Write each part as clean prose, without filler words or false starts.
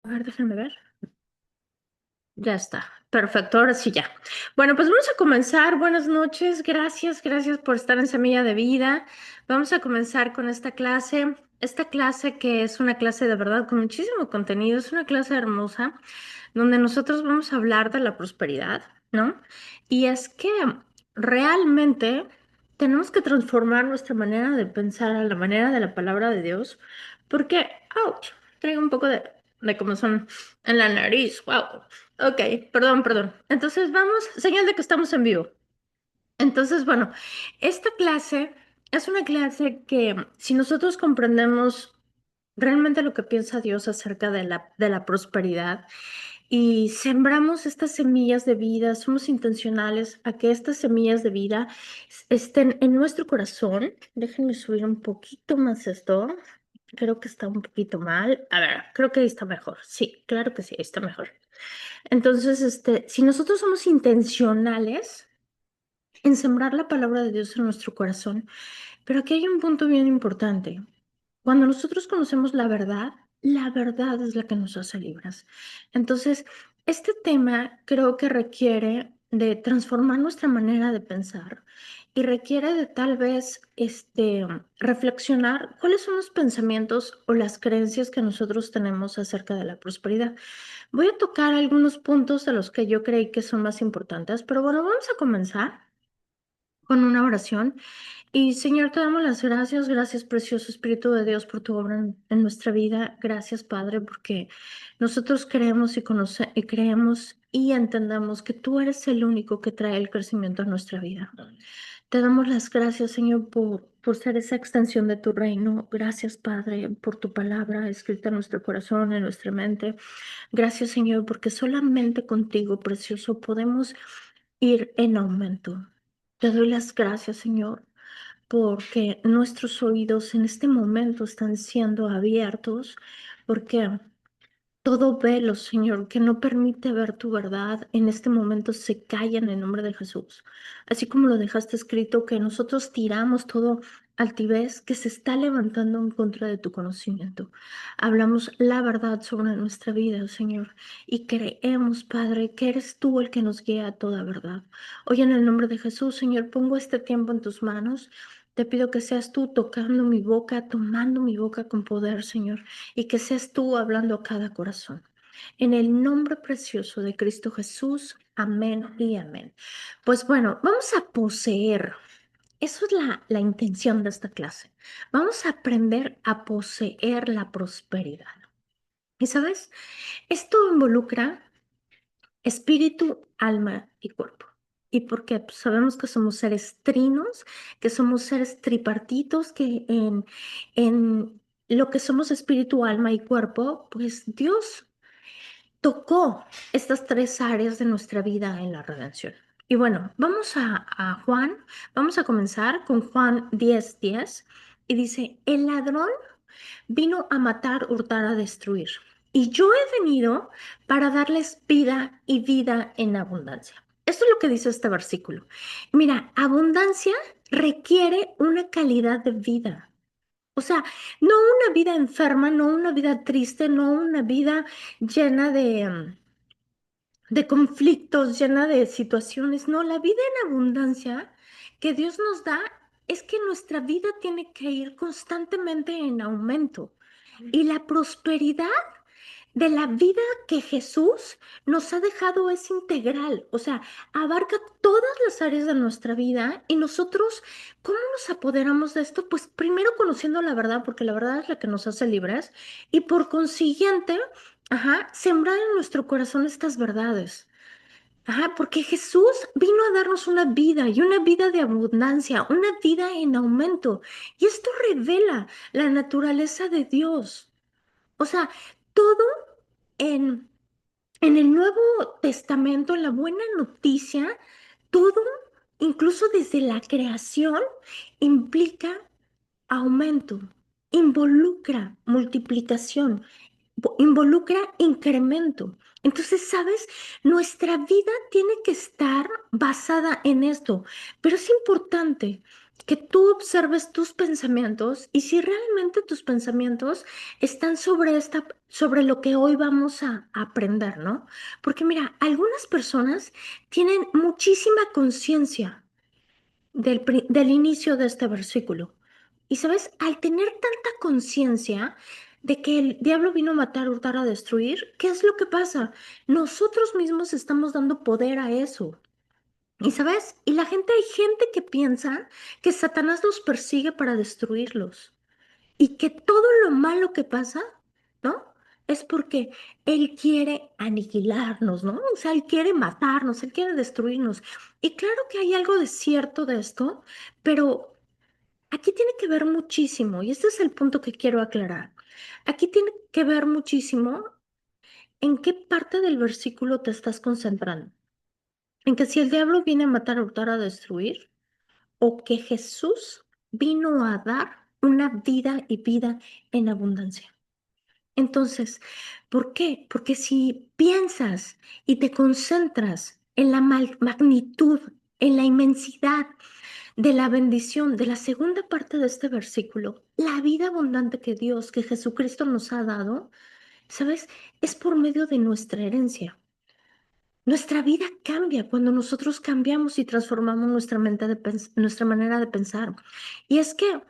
A ver, déjenme ver. Ya está. Perfecto, ahora sí ya. Bueno, pues vamos a comenzar. Buenas noches. Gracias por estar en Semilla de Vida. Vamos a comenzar con esta clase. Esta clase que es una clase de verdad con muchísimo contenido. Es una clase hermosa donde nosotros vamos a hablar de la prosperidad, ¿no? Y es que realmente tenemos que transformar nuestra manera de pensar a la manera de la palabra de Dios, porque, ouch, traigo un poco de comezón en la nariz, wow. Ok, perdón. Entonces vamos, señal de que estamos en vivo. Entonces, bueno, esta clase es una clase que si nosotros comprendemos realmente lo que piensa Dios acerca de la prosperidad y sembramos estas semillas de vida, somos intencionales a que estas semillas de vida estén en nuestro corazón. Déjenme subir un poquito más esto. Creo que está un poquito mal. A ver, creo que ahí está mejor. Sí, claro que sí, ahí está mejor. Entonces, si nosotros somos intencionales en sembrar la palabra de Dios en nuestro corazón, pero aquí hay un punto bien importante. Cuando nosotros conocemos la verdad es la que nos hace libres. Entonces, este tema creo que requiere de transformar nuestra manera de pensar y requiere de tal vez reflexionar cuáles son los pensamientos o las creencias que nosotros tenemos acerca de la prosperidad. Voy a tocar algunos puntos de los que yo creí que son más importantes, pero bueno, vamos a comenzar con una oración. Y Señor, te damos las gracias, gracias precioso Espíritu de Dios por tu obra en nuestra vida. Gracias Padre, porque nosotros creemos y creemos y entendemos que tú eres el único que trae el crecimiento a nuestra vida. Te damos las gracias, Señor, por ser esa extensión de tu reino. Gracias, Padre, por tu palabra escrita en nuestro corazón, en nuestra mente. Gracias, Señor, porque solamente contigo, precioso, podemos ir en aumento. Te doy las gracias, Señor, porque nuestros oídos en este momento están siendo abiertos, porque todo velo, Señor, que no permite ver tu verdad, en este momento se calla en el nombre de Jesús. Así como lo dejaste escrito, que nosotros tiramos todo altivez que se está levantando en contra de tu conocimiento. Hablamos la verdad sobre nuestra vida, Señor, y creemos, Padre, que eres tú el que nos guía a toda verdad. Hoy en el nombre de Jesús, Señor, pongo este tiempo en tus manos. Te pido que seas tú tocando mi boca, tomando mi boca con poder, Señor, y que seas tú hablando a cada corazón. En el nombre precioso de Cristo Jesús, amén y amén. Pues bueno, vamos a poseer. Eso es la intención de esta clase. Vamos a aprender a poseer la prosperidad. Y sabes, esto involucra espíritu, alma y cuerpo. ¿Y por qué? Pues sabemos que somos seres trinos, que somos seres tripartitos, que en lo que somos espíritu, alma y cuerpo, pues Dios tocó estas tres áreas de nuestra vida en la redención. Y bueno, vamos a Juan, vamos a comenzar con Juan 10:10 y dice, el ladrón vino a matar, hurtar, a destruir. Y yo he venido para darles vida y vida en abundancia. Esto es lo que dice este versículo. Mira, abundancia requiere una calidad de vida. O sea, no una vida enferma, no una vida triste, no una vida llena de conflictos, llena de situaciones. No, la vida en abundancia que Dios nos da es que nuestra vida tiene que ir constantemente en aumento. Y la prosperidad de la vida que Jesús nos ha dejado es integral, o sea, abarca todas las áreas de nuestra vida y nosotros, ¿cómo nos apoderamos de esto? Pues primero conociendo la verdad, porque la verdad es la que nos hace libres y por consiguiente, sembrar en nuestro corazón estas verdades. Porque Jesús vino a darnos una vida y una vida de abundancia, una vida en aumento. Y esto revela la naturaleza de Dios. O sea, todo en, en el Nuevo Testamento, en la buena noticia, todo, incluso desde la creación, implica aumento, involucra multiplicación, involucra incremento. Entonces, ¿sabes? Nuestra vida tiene que estar basada en esto, pero es importante. que tú observes tus pensamientos y si realmente tus pensamientos están sobre lo que hoy vamos a aprender, ¿no? Porque mira, algunas personas tienen muchísima conciencia del inicio de este versículo. Y sabes, al tener tanta conciencia de que el diablo vino a matar, hurtar, a destruir, ¿qué es lo que pasa? Nosotros mismos estamos dando poder a eso. Y sabes, hay gente que piensa que Satanás los persigue para destruirlos y que todo lo malo que pasa, ¿no? Es porque él quiere aniquilarnos, ¿no? O sea, él quiere matarnos, él quiere destruirnos. Y claro que hay algo de cierto de esto, pero aquí tiene que ver muchísimo, y este es el punto que quiero aclarar. Aquí tiene que ver muchísimo en qué parte del versículo te estás concentrando. En que si el diablo viene a matar, a hurtar, a destruir, o que Jesús vino a dar una vida y vida en abundancia. Entonces, ¿por qué? Porque si piensas y te concentras en la magnitud, en la inmensidad de la bendición de la segunda parte de este versículo, la vida abundante que Dios, que Jesucristo nos ha dado, ¿sabes? Es por medio de nuestra herencia. Nuestra vida cambia cuando nosotros cambiamos y transformamos nuestra manera de pensar. Y es que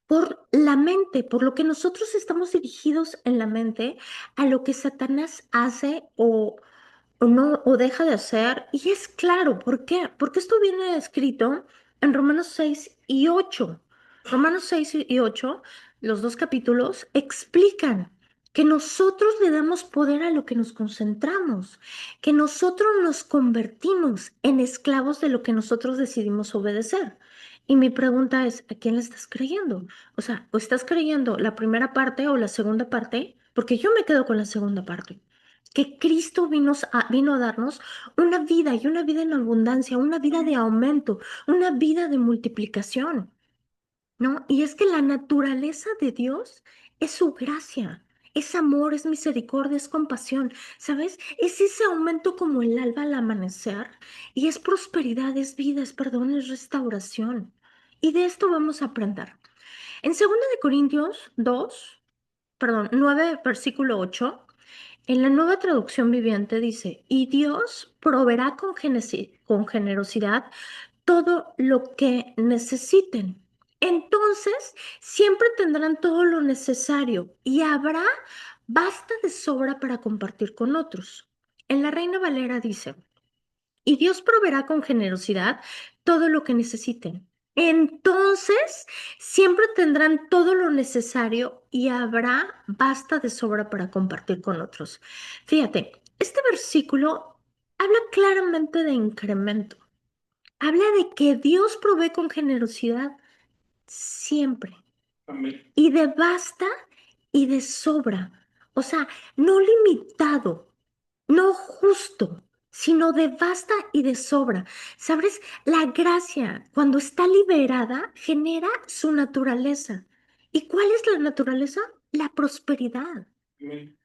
por la mente, por lo que nosotros estamos dirigidos en la mente, a lo que Satanás hace o no, o deja de hacer. Y es claro, ¿por qué? Porque esto viene escrito en Romanos 6 y 8. Romanos 6 y 8, los dos capítulos, explican que nosotros le damos poder a lo que nos concentramos, que nosotros nos convertimos en esclavos de lo que nosotros decidimos obedecer. Y mi pregunta es, ¿a quién le estás creyendo? O sea, ¿o estás creyendo la primera parte o la segunda parte? Porque yo me quedo con la segunda parte, que Cristo vino a darnos una vida y una vida en abundancia, una vida de aumento, una vida de multiplicación, ¿no? Y es que la naturaleza de Dios es su gracia, es amor, es misericordia, es compasión, ¿sabes? Es ese aumento como el alba al amanecer y es prosperidad, es vida, es perdón, es restauración. Y de esto vamos a aprender. En 2 Corintios 9, versículo 8, en la Nueva Traducción Viviente dice, y Dios proveerá con generosidad todo lo que necesiten. Entonces, siempre tendrán todo lo necesario y habrá basta de sobra para compartir con otros. En la Reina Valera dice, y Dios proveerá con generosidad todo lo que necesiten. Entonces, siempre tendrán todo lo necesario y habrá basta de sobra para compartir con otros. Fíjate, este versículo habla claramente de incremento. Habla de que Dios provee con generosidad siempre. Amén. Y de basta y de sobra. O sea, no limitado, no justo, sino de basta y de sobra. ¿Sabes? La gracia, cuando está liberada, genera su naturaleza. ¿Y cuál es la naturaleza? La prosperidad. Amén.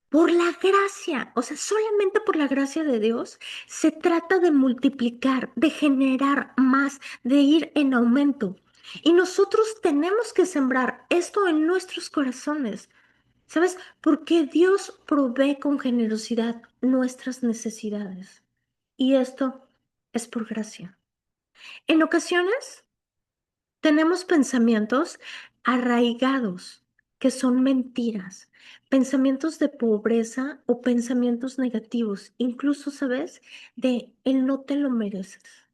Por la gracia, o sea, solamente por la gracia de Dios, se trata de multiplicar, de generar más, de ir en aumento. Y nosotros tenemos que sembrar esto en nuestros corazones, ¿sabes? Porque Dios provee con generosidad nuestras necesidades. Y esto es por gracia. En ocasiones tenemos pensamientos arraigados que son mentiras, pensamientos de pobreza o pensamientos negativos, incluso, ¿sabes? De el no te lo mereces.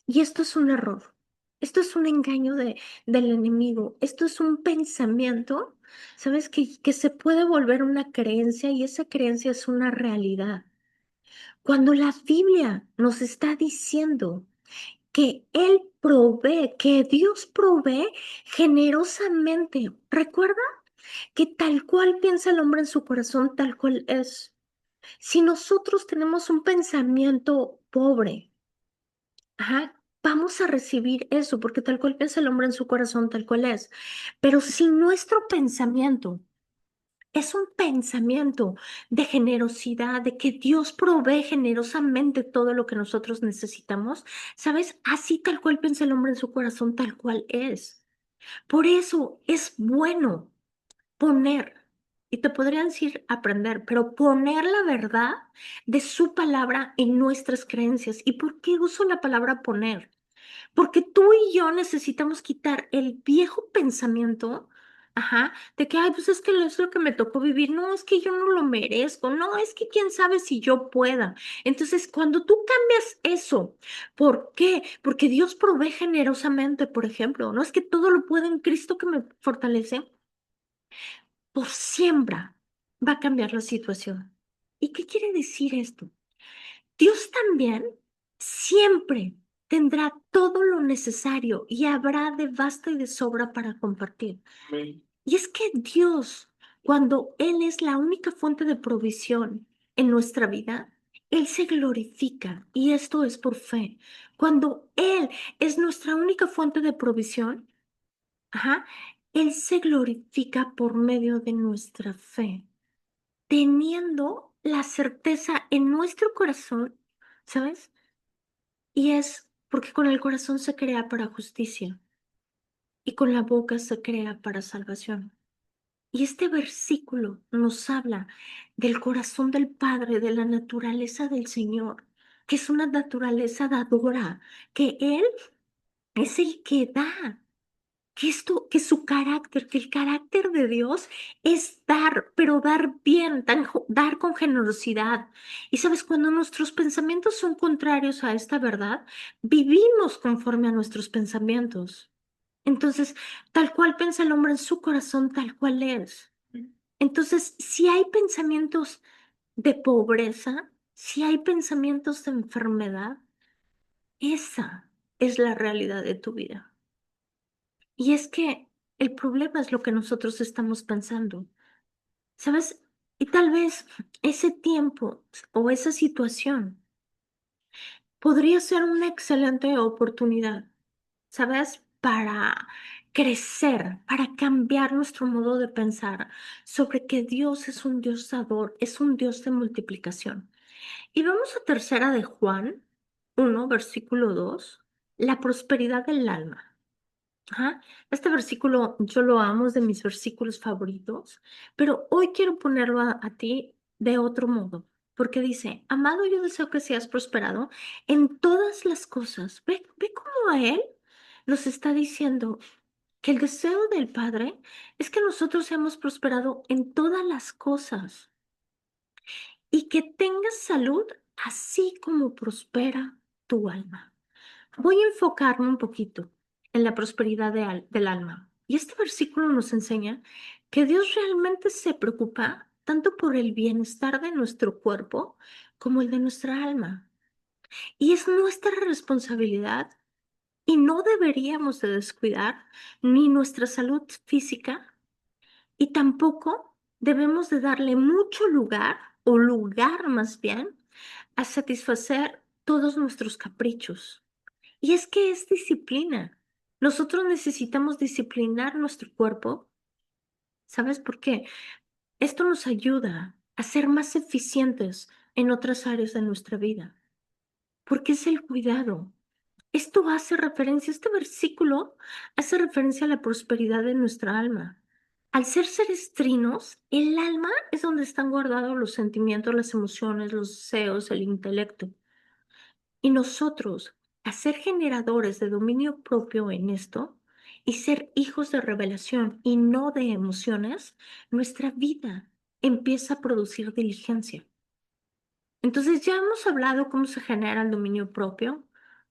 Y esto es un error. Esto es un engaño del enemigo. Esto es un pensamiento, ¿sabes? Que se puede volver una creencia y esa creencia es una realidad. Cuando la Biblia nos está diciendo que Él provee, que Dios provee generosamente. Recuerda que tal cual piensa el hombre en su corazón, tal cual es. Si nosotros tenemos un pensamiento pobre, ajá, vamos a recibir eso, porque tal cual piensa el hombre en su corazón, tal cual es. Pero si nuestro pensamiento Es un pensamiento de generosidad, de que Dios provee generosamente todo lo que nosotros necesitamos. ¿Sabes? Así tal cual piensa el hombre en su corazón, tal cual es. Por eso es bueno poner, y te podría decir aprender, pero poner la verdad de su palabra en nuestras creencias. ¿Y por qué uso la palabra poner? Porque tú y yo necesitamos quitar el viejo pensamiento, de que, ay, pues es que es lo que me tocó vivir. No, es que yo no lo merezco. No, es que quién sabe si yo pueda. Entonces, cuando tú cambias eso, ¿por qué? Porque Dios provee generosamente, por ejemplo. No es que todo lo puedo en Cristo que me fortalece. Por siembra va a cambiar la situación. ¿Y qué quiere decir esto? Dios también siempre tendrá todo lo necesario y habrá de basta y de sobra para compartir. Amén. Y es que Dios, cuando Él es la única fuente de provisión en nuestra vida, Él se glorifica y esto es por fe. Cuando Él es nuestra única fuente de provisión, ajá, Él se glorifica por medio de nuestra fe, teniendo la certeza en nuestro corazón, ¿sabes? Y es porque con el corazón se crea para justicia y con la boca se crea para salvación. Y este versículo nos habla del corazón del Padre, de la naturaleza del Señor, que es una naturaleza dadora, que Él es el que da. Que su carácter, que el carácter de Dios es dar, pero dar bien, dar con generosidad. Y sabes, cuando nuestros pensamientos son contrarios a esta verdad, vivimos conforme a nuestros pensamientos. Entonces, tal cual piensa el hombre en su corazón, tal cual es. Entonces, si hay pensamientos de pobreza, si hay pensamientos de enfermedad, esa es la realidad de tu vida. Y es que el problema es lo que nosotros estamos pensando, ¿sabes? Y tal vez ese tiempo o esa situación podría ser una excelente oportunidad, ¿sabes? Para crecer, para cambiar nuestro modo de pensar sobre que Dios es un Dios dador, es un Dios de multiplicación. Y vamos a tercera de Juan 1, versículo 2, la prosperidad del alma. Ajá. Este versículo yo lo amo, es de mis versículos favoritos, pero hoy quiero ponerlo a ti de otro modo, porque dice, amado, yo deseo que seas prosperado en todas las cosas. Ve cómo a Él nos está diciendo que el deseo del Padre es que nosotros seamos prosperado en todas las cosas y que tengas salud así como prospera tu alma. Voy a enfocarme un poquito en la prosperidad del alma. Y este versículo nos enseña que Dios realmente se preocupa tanto por el bienestar de nuestro cuerpo como el de nuestra alma. Y es nuestra responsabilidad y no deberíamos de descuidar ni nuestra salud física y tampoco debemos de darle mucho lugar o lugar más bien a satisfacer todos nuestros caprichos. Y es que es disciplina. Nosotros necesitamos disciplinar nuestro cuerpo. ¿Sabes por qué? Esto nos ayuda a ser más eficientes en otras áreas de nuestra vida, porque es el cuidado. Esto hace referencia, este versículo hace referencia a la prosperidad de nuestra alma. Al ser seres trinos, el alma es donde están guardados los sentimientos, las emociones, los deseos, el intelecto. Y nosotros, a ser generadores de dominio propio en esto y ser hijos de revelación y no de emociones, nuestra vida empieza a producir diligencia. Entonces ya hemos hablado cómo se genera el dominio propio,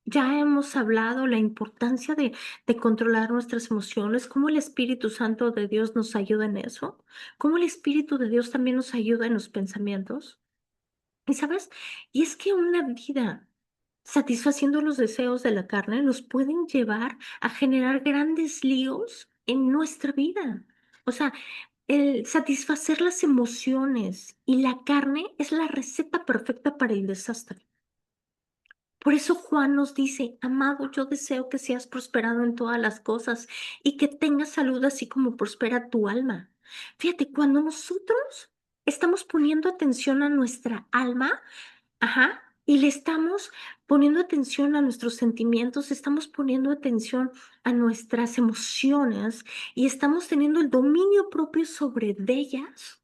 ya hemos hablado la importancia de controlar nuestras emociones, cómo el Espíritu Santo de Dios nos ayuda en eso, cómo el Espíritu de Dios también nos ayuda en los pensamientos. ¿Y sabes? Y es que una vida satisfaciendo los deseos de la carne nos pueden llevar a generar grandes líos en nuestra vida. O sea, el satisfacer las emociones y la carne es la receta perfecta para el desastre. Por eso Juan nos dice, amado, yo deseo que seas prosperado en todas las cosas y que tengas salud así como prospera tu alma. Fíjate, cuando nosotros estamos poniendo atención a nuestra alma, ajá, y le estamos poniendo atención a nuestros sentimientos, estamos poniendo atención a nuestras emociones y estamos teniendo el dominio propio sobre de ellas.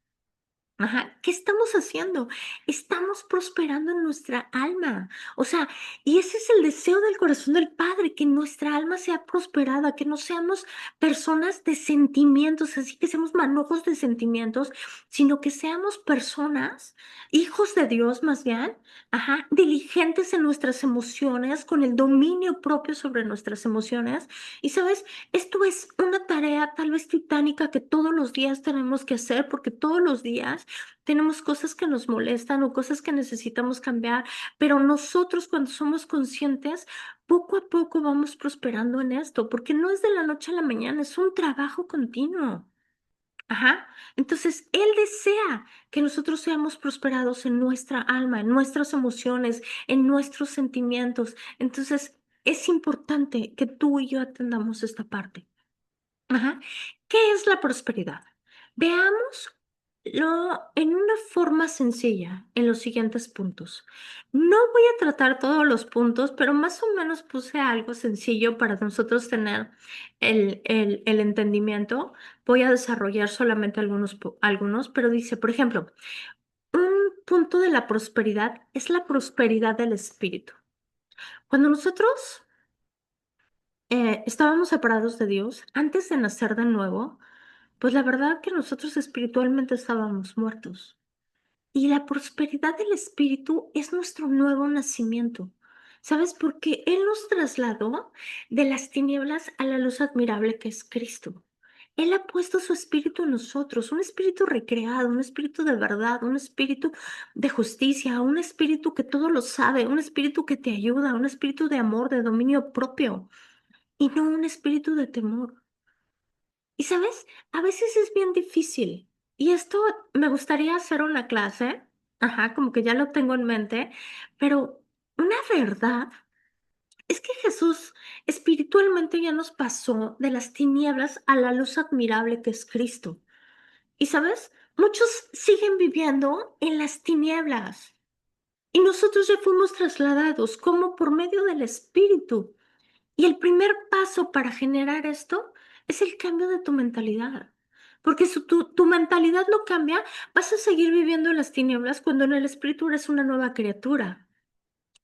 Ajá, ¿qué estamos haciendo? Estamos prosperando en nuestra alma. O sea, y ese es el deseo del corazón del Padre, que nuestra alma sea prosperada, que no seamos personas de sentimientos, así que seamos manojos de sentimientos, sino que seamos personas, hijos de Dios más bien, ajá, diligentes en nuestras emociones, con el dominio propio sobre nuestras emociones. Y sabes, esto es una tarea tal vez titánica que todos los días tenemos que hacer, porque todos los días tenemos cosas que nos molestan o cosas que necesitamos cambiar, pero nosotros cuando somos conscientes, poco a poco vamos prosperando en esto, porque no es de la noche a la mañana, es un trabajo continuo. Ajá. Entonces, Él desea que nosotros seamos prosperados en nuestra alma, en nuestras emociones, en nuestros sentimientos. Entonces, es importante que tú y yo atendamos esta parte. Ajá. ¿Qué es la prosperidad? Veámoslo en una forma sencilla en los siguientes puntos. No voy a tratar todos los puntos, pero más o menos puse algo sencillo para nosotros tener el entendimiento. Voy a desarrollar solamente algunos, pero dice, por ejemplo, un punto de la prosperidad es la prosperidad del espíritu. Cuando nosotros estábamos separados de Dios antes de nacer de nuevo, pues la verdad que nosotros espiritualmente estábamos muertos. Y la prosperidad del espíritu es nuestro nuevo nacimiento. ¿Sabes? Porque Él nos trasladó de las tinieblas a la luz admirable que es Cristo. Él ha puesto su espíritu en nosotros, un espíritu recreado, un espíritu de verdad, un espíritu de justicia, un espíritu que todo lo sabe, un espíritu que te ayuda, un espíritu de amor, de dominio propio y no un espíritu de temor. Y sabes, a veces es bien difícil. Y esto me gustaría hacer una clase, ajá, como que ya lo tengo en mente, pero una verdad es que Jesús espiritualmente ya nos pasó de las tinieblas a la luz admirable que es Cristo. Y sabes, muchos siguen viviendo en las tinieblas. Y nosotros ya fuimos trasladados como por medio del Espíritu. Y el primer paso para generar esto es el cambio de tu mentalidad. Porque si tu mentalidad no cambia, vas a seguir viviendo en las tinieblas cuando en el espíritu eres una nueva criatura.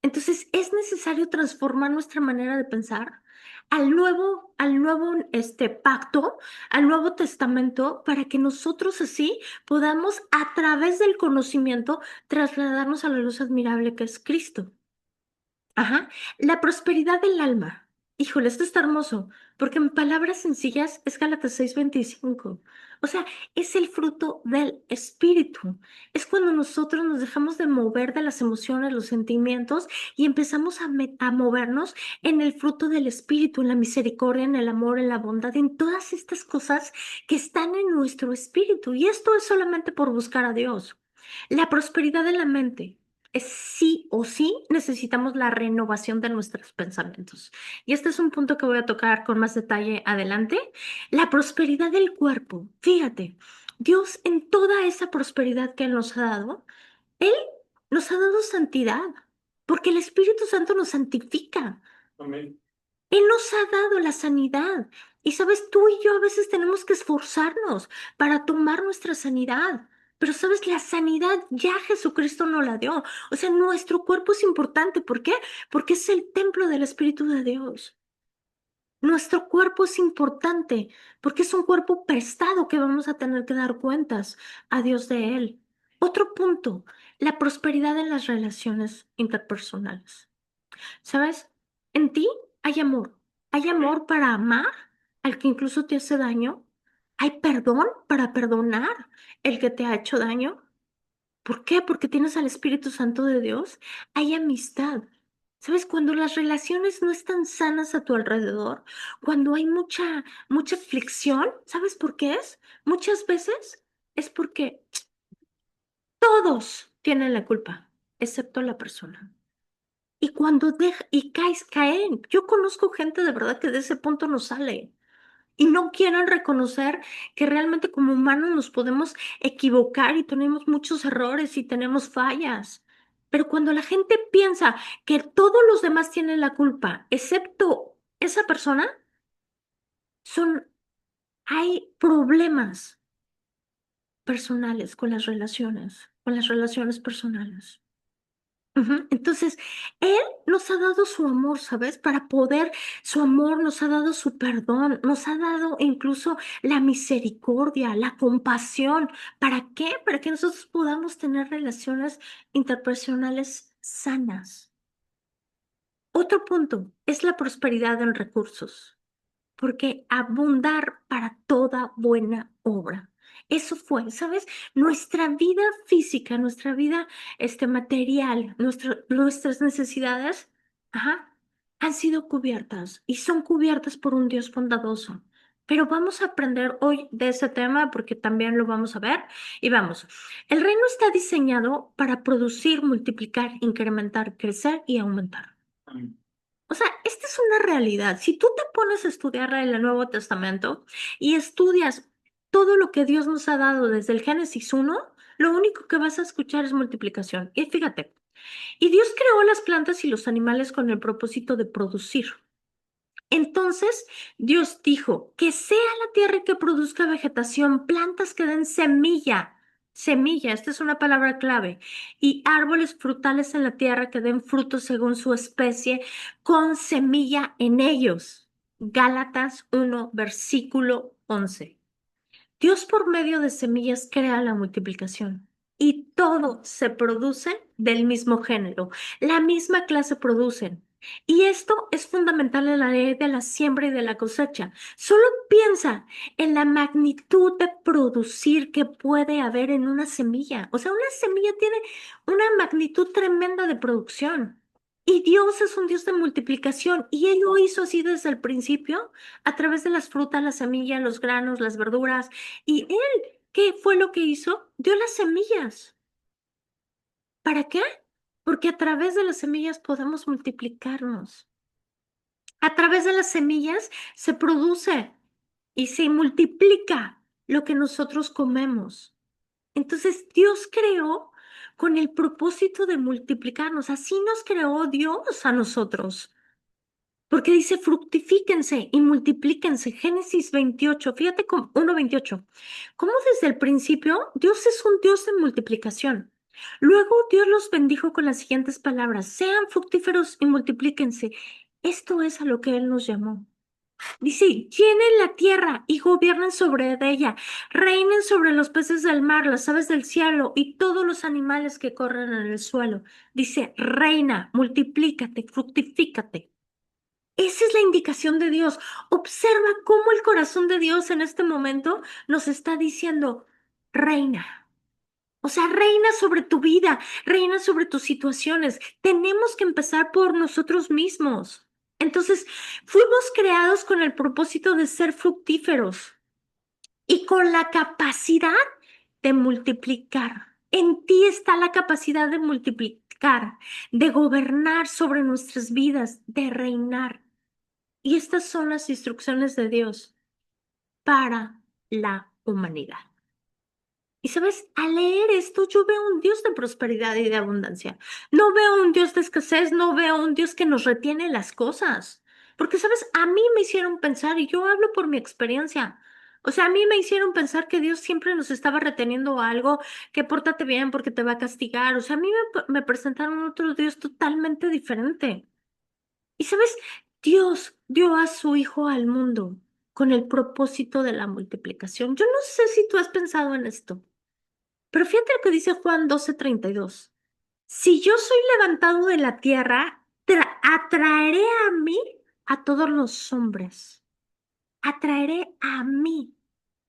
Entonces es necesario transformar nuestra manera de pensar al nuevo pacto, al Nuevo Testamento, para que nosotros así podamos, a través del conocimiento, trasladarnos a la luz admirable que es Cristo. Ajá, la prosperidad del alma. Híjole, esto está hermoso, porque en palabras sencillas es Gálatas 6:25. O sea, es el fruto del espíritu. Es cuando nosotros nos dejamos de mover de las emociones, los sentimientos y empezamos a movernos en el fruto del espíritu, en la misericordia, en el amor, en la bondad, en todas estas cosas que están en nuestro espíritu. Y esto es solamente por buscar a Dios. La prosperidad de la mente es sí o sí necesitamos la renovación de nuestros pensamientos. Y este es un punto que voy a tocar con más detalle adelante. La prosperidad del cuerpo. Fíjate, Dios en toda esa prosperidad que Él nos ha dado, Él nos ha dado santidad, porque el Espíritu Santo nos santifica. Amén. Él nos ha dado la sanidad. Y sabes, tú y yo a veces tenemos que esforzarnos para tomar nuestra sanidad. Pero sabes, la sanidad ya Jesucristo nos la dio. O sea, nuestro cuerpo es importante. ¿Por qué? Porque es el templo del Espíritu de Dios. Nuestro cuerpo es importante porque es un cuerpo prestado que vamos a tener que dar cuentas a Dios de él. Otro punto, la prosperidad en las relaciones interpersonales. ¿Sabes? En ti hay amor. Hay amor para amar al que incluso te hace daño. Hay perdón para perdonar el que te ha hecho daño. ¿Por qué? Porque tienes al Espíritu Santo de Dios. Hay amistad. ¿Sabes? Cuando las relaciones no están sanas a tu alrededor, cuando hay mucha aflicción, ¿sabes por qué es? Muchas veces es porque todos tienen la culpa, excepto la persona. Y caen. Yo conozco gente de verdad que de ese punto no sale. y no quieren reconocer que realmente como humanos nos podemos equivocar y tenemos muchos errores y tenemos fallas. Pero cuando la gente piensa que todos los demás tienen la culpa, excepto esa persona, son, hay problemas personales con las relaciones personales. Ujú. Entonces, Él nos ha dado su amor, ¿sabes? Para poder, su amor nos ha dado su perdón, nos ha dado incluso la misericordia, la compasión. ¿Para qué? Para que nosotros podamos tener relaciones interpersonales sanas. Otro punto es la prosperidad en recursos, porque abundar para toda buena obra. Eso fue, ¿sabes? Nuestra vida física, nuestra vida material, nuestras necesidades, ajá, han sido cubiertas y son cubiertas por un Dios bondadoso. Pero vamos a aprender hoy de ese tema porque también lo vamos a ver. Y vamos, el reino está diseñado para producir, multiplicar, incrementar, crecer y aumentar. O sea, esta es una realidad. Si tú te pones a estudiar el Nuevo Testamento y estudias todo lo que Dios nos ha dado desde el Génesis 1, lo único que vas a escuchar es multiplicación. Y fíjate, y Dios creó las plantas y los animales con el propósito de producir. Entonces Dios dijo, que sea la tierra que produzca vegetación, plantas que den semilla, semilla, esta es una palabra clave, y árboles frutales en la tierra que den frutos según su especie, con semilla en ellos. Gálatas 1, versículo 11. Dios por medio de semillas crea la multiplicación y todo se produce del mismo género, la misma clase producen. Y esto es fundamental en la ley de la siembra y de la cosecha. Solo piensa en la magnitud de producir que puede haber en una semilla. O sea, una semilla tiene una magnitud tremenda de producción. Y Dios es un Dios de multiplicación y Él lo hizo así desde el principio, a través de las frutas, las semillas, los granos, las verduras. Y Él, ¿qué fue lo que hizo? Dio las semillas. ¿Para qué? Porque a través de las semillas podemos multiplicarnos. A través de las semillas se produce y se multiplica lo que nosotros comemos. Entonces Dios creó con el propósito de multiplicarnos. Así nos creó Dios a nosotros. Porque dice, fructifíquense y multiplíquense. Génesis 28, fíjate con 1:28. Cómo desde el principio Dios es un Dios de multiplicación. Luego Dios los bendijo con las siguientes palabras, sean fructíferos y multiplíquense. Esto es a lo que Él nos llamó. Dice, llenen la tierra y gobiernen sobre ella, reinen sobre los peces del mar, las aves del cielo y todos los animales que corren en el suelo. Dice, reina, multiplícate, fructifícate. Esa es la indicación de Dios. Observa cómo el corazón de Dios en este momento nos está diciendo, reina. O sea, reina sobre tu vida, reina sobre tus situaciones. Tenemos que empezar por nosotros mismos. Entonces, fuimos creados con el propósito de ser fructíferos y con la capacidad de multiplicar. En ti está la capacidad de multiplicar, de gobernar sobre nuestras vidas, de reinar. Y estas son las instrucciones de Dios para la humanidad. Y sabes, al leer esto, yo veo un Dios de prosperidad y de abundancia. No veo un Dios de escasez, no veo un Dios que nos retiene las cosas. Porque, sabes, a mí me hicieron pensar, y yo hablo por mi experiencia. O sea, a mí me hicieron pensar que Dios siempre nos estaba reteniendo algo, que pórtate bien porque te va a castigar. O sea, a mí me presentaron otro Dios totalmente diferente. Y sabes, Dios dio a su Hijo al mundo con el propósito de la multiplicación. Yo no sé si tú has pensado en esto, pero fíjate lo que dice Juan 12:32. Si yo soy levantado de la tierra, atraeré a mí a todos los hombres. Atraeré a mí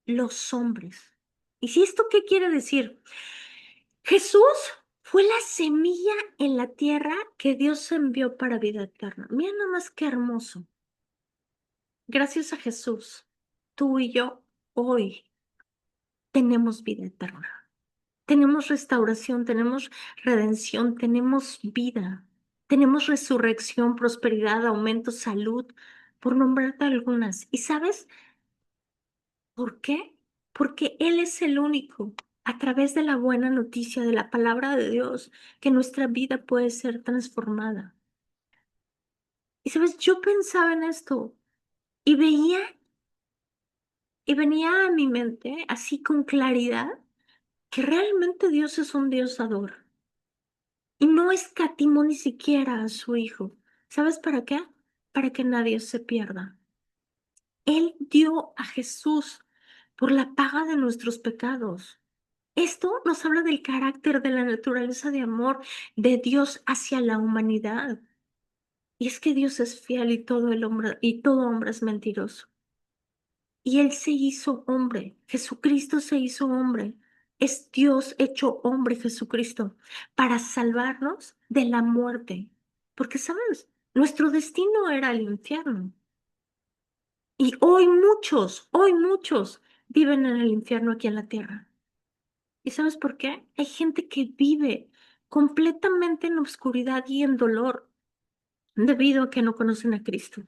los hombres. ¿Y si esto qué quiere decir? Jesús fue la semilla en la tierra que Dios envió para vida eterna. Mira nada más qué hermoso. Gracias a Jesús, tú y yo hoy tenemos vida eterna. Tenemos restauración, tenemos redención, tenemos vida, tenemos resurrección, prosperidad, aumento, salud, por nombrarte algunas. Y sabes, ¿Por qué? Porque Él es el único, a través de la buena noticia de la palabra de Dios, que nuestra vida puede ser transformada. Y sabes, yo pensaba en esto y veía y venía a mi mente así con claridad que realmente Dios es un Dios dador y no escatimó ni siquiera a su Hijo. ¿Sabes para qué? Para que nadie se pierda. Él dio a Jesús por la paga de nuestros pecados. Esto nos habla del carácter, de la naturaleza de amor de Dios hacia la humanidad. Y es que Dios es fiel y todo hombre es mentiroso. Y Él se hizo hombre. Jesucristo se hizo hombre. Es Dios hecho hombre, Jesucristo, para salvarnos de la muerte. Porque, ¿sabes? Nuestro destino era el infierno. Y hoy muchos viven en el infierno aquí en la tierra. ¿Y sabes por qué? Hay gente que vive completamente en oscuridad y en dolor debido a que no conocen a Cristo.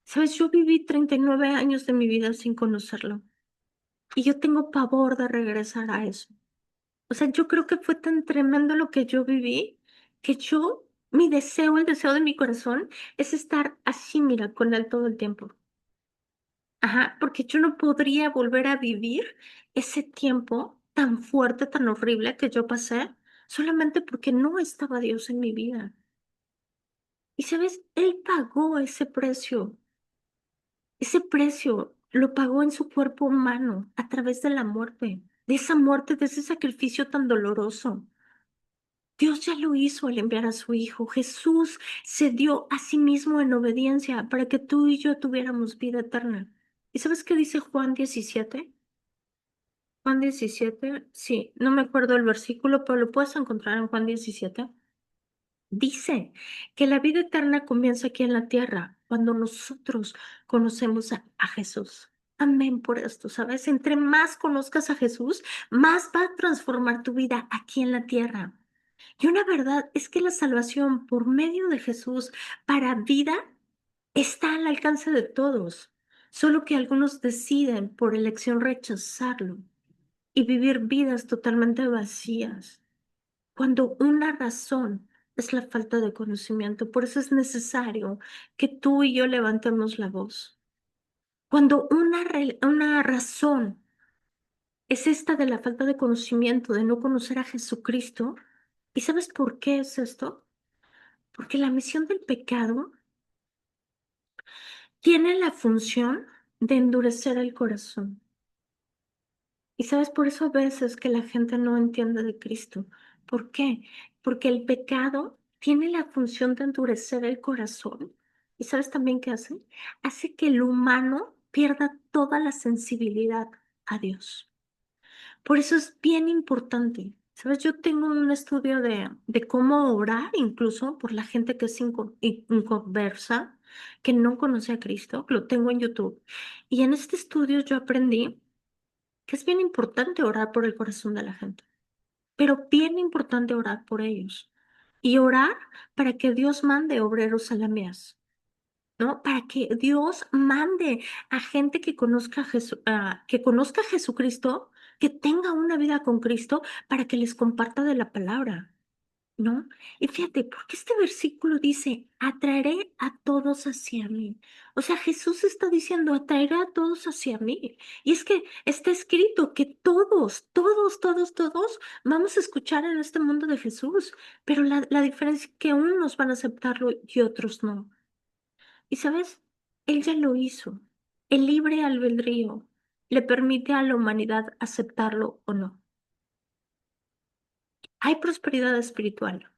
¿Sabes? Yo viví 39 años de mi vida sin conocerlo y yo tengo pavor de regresar a eso. O sea, yo creo que fue tan tremendo lo que yo viví que mi deseo, el deseo de mi corazón es estar así, mira, con él todo el tiempo. Ajá, porque yo no podría volver a vivir ese tiempo tan fuerte, tan horrible que yo pasé, solamente porque no estaba Dios en mi vida. Y sabes, Él pagó ese precio lo pagó en su cuerpo humano a través de la muerte, de esa muerte, de ese sacrificio tan doloroso. Dios ya lo hizo al enviar a su Hijo. Jesús se dio a sí mismo en obediencia para que tú y yo tuviéramos vida eterna. ¿Y sabes qué dice Juan 17? Juan 17, sí, no me acuerdo el versículo, pero lo puedes encontrar en Juan 17. Dice que la vida eterna comienza aquí en la tierra, cuando nosotros conocemos a Jesús. Amén por esto, ¿sabes? Entre más conozcas a Jesús, más va a transformar tu vida aquí en la tierra. Y una verdad es que la salvación por medio de Jesús para vida está al alcance de todos, solo que algunos deciden por elección rechazarlo y vivir vidas totalmente vacías, cuando una razón es la falta de conocimiento. Por eso es necesario que tú y yo levantemos la voz. Cuando una razón es esta de la falta de conocimiento, de no conocer a Jesucristo, ¿y sabes por qué es esto? Porque la misión del pecado tiene la función de endurecer el corazón. Y sabes, por eso a veces que la gente no entiende de Cristo. ¿Por qué? Porque el pecado tiene la función de endurecer el corazón. ¿Y sabes también qué hace? Hace que el humano pierda toda la sensibilidad a Dios. Por eso es bien importante. Sabes, yo tengo un estudio de cómo orar, incluso por la gente que es inconversa, que no conoce a Cristo. Lo tengo en YouTube. Y en este estudio yo aprendí que es bien importante orar por el corazón de la gente, pero bien importante orar por ellos y orar para que Dios mande obreros a la mies, ¿no? Para que Dios mande a gente que conozca que conozca a Jesucristo, que tenga una vida con Cristo, para que les comparta de la palabra. ¿No? Y fíjate, porque este versículo dice, atraeré a todos hacia mí. O sea, Jesús está diciendo, atraeré a todos hacia mí. Y es que está escrito que todos vamos a escuchar en este mundo de Jesús, pero la diferencia es que unos van a aceptarlo y otros no. Y sabes, Él ya lo hizo. El libre albedrío le permite a la humanidad aceptarlo o no. Hay prosperidad espiritual.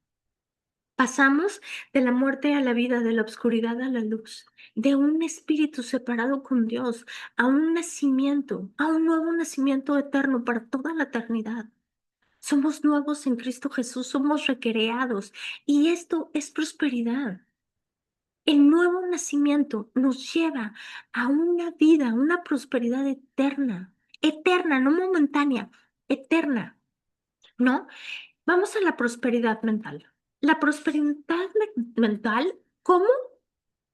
Pasamos de la muerte a la vida, de la oscuridad a la luz, de un espíritu separado con Dios a un nacimiento, a un nuevo nacimiento eterno para toda la eternidad. Somos nuevos en Cristo Jesús, somos recreados y esto es prosperidad. El nuevo nacimiento nos lleva a una vida, una prosperidad eterna, eterna, no momentánea, eterna, ¿no? Vamos a la prosperidad mental. La prosperidad mental, ¿cómo?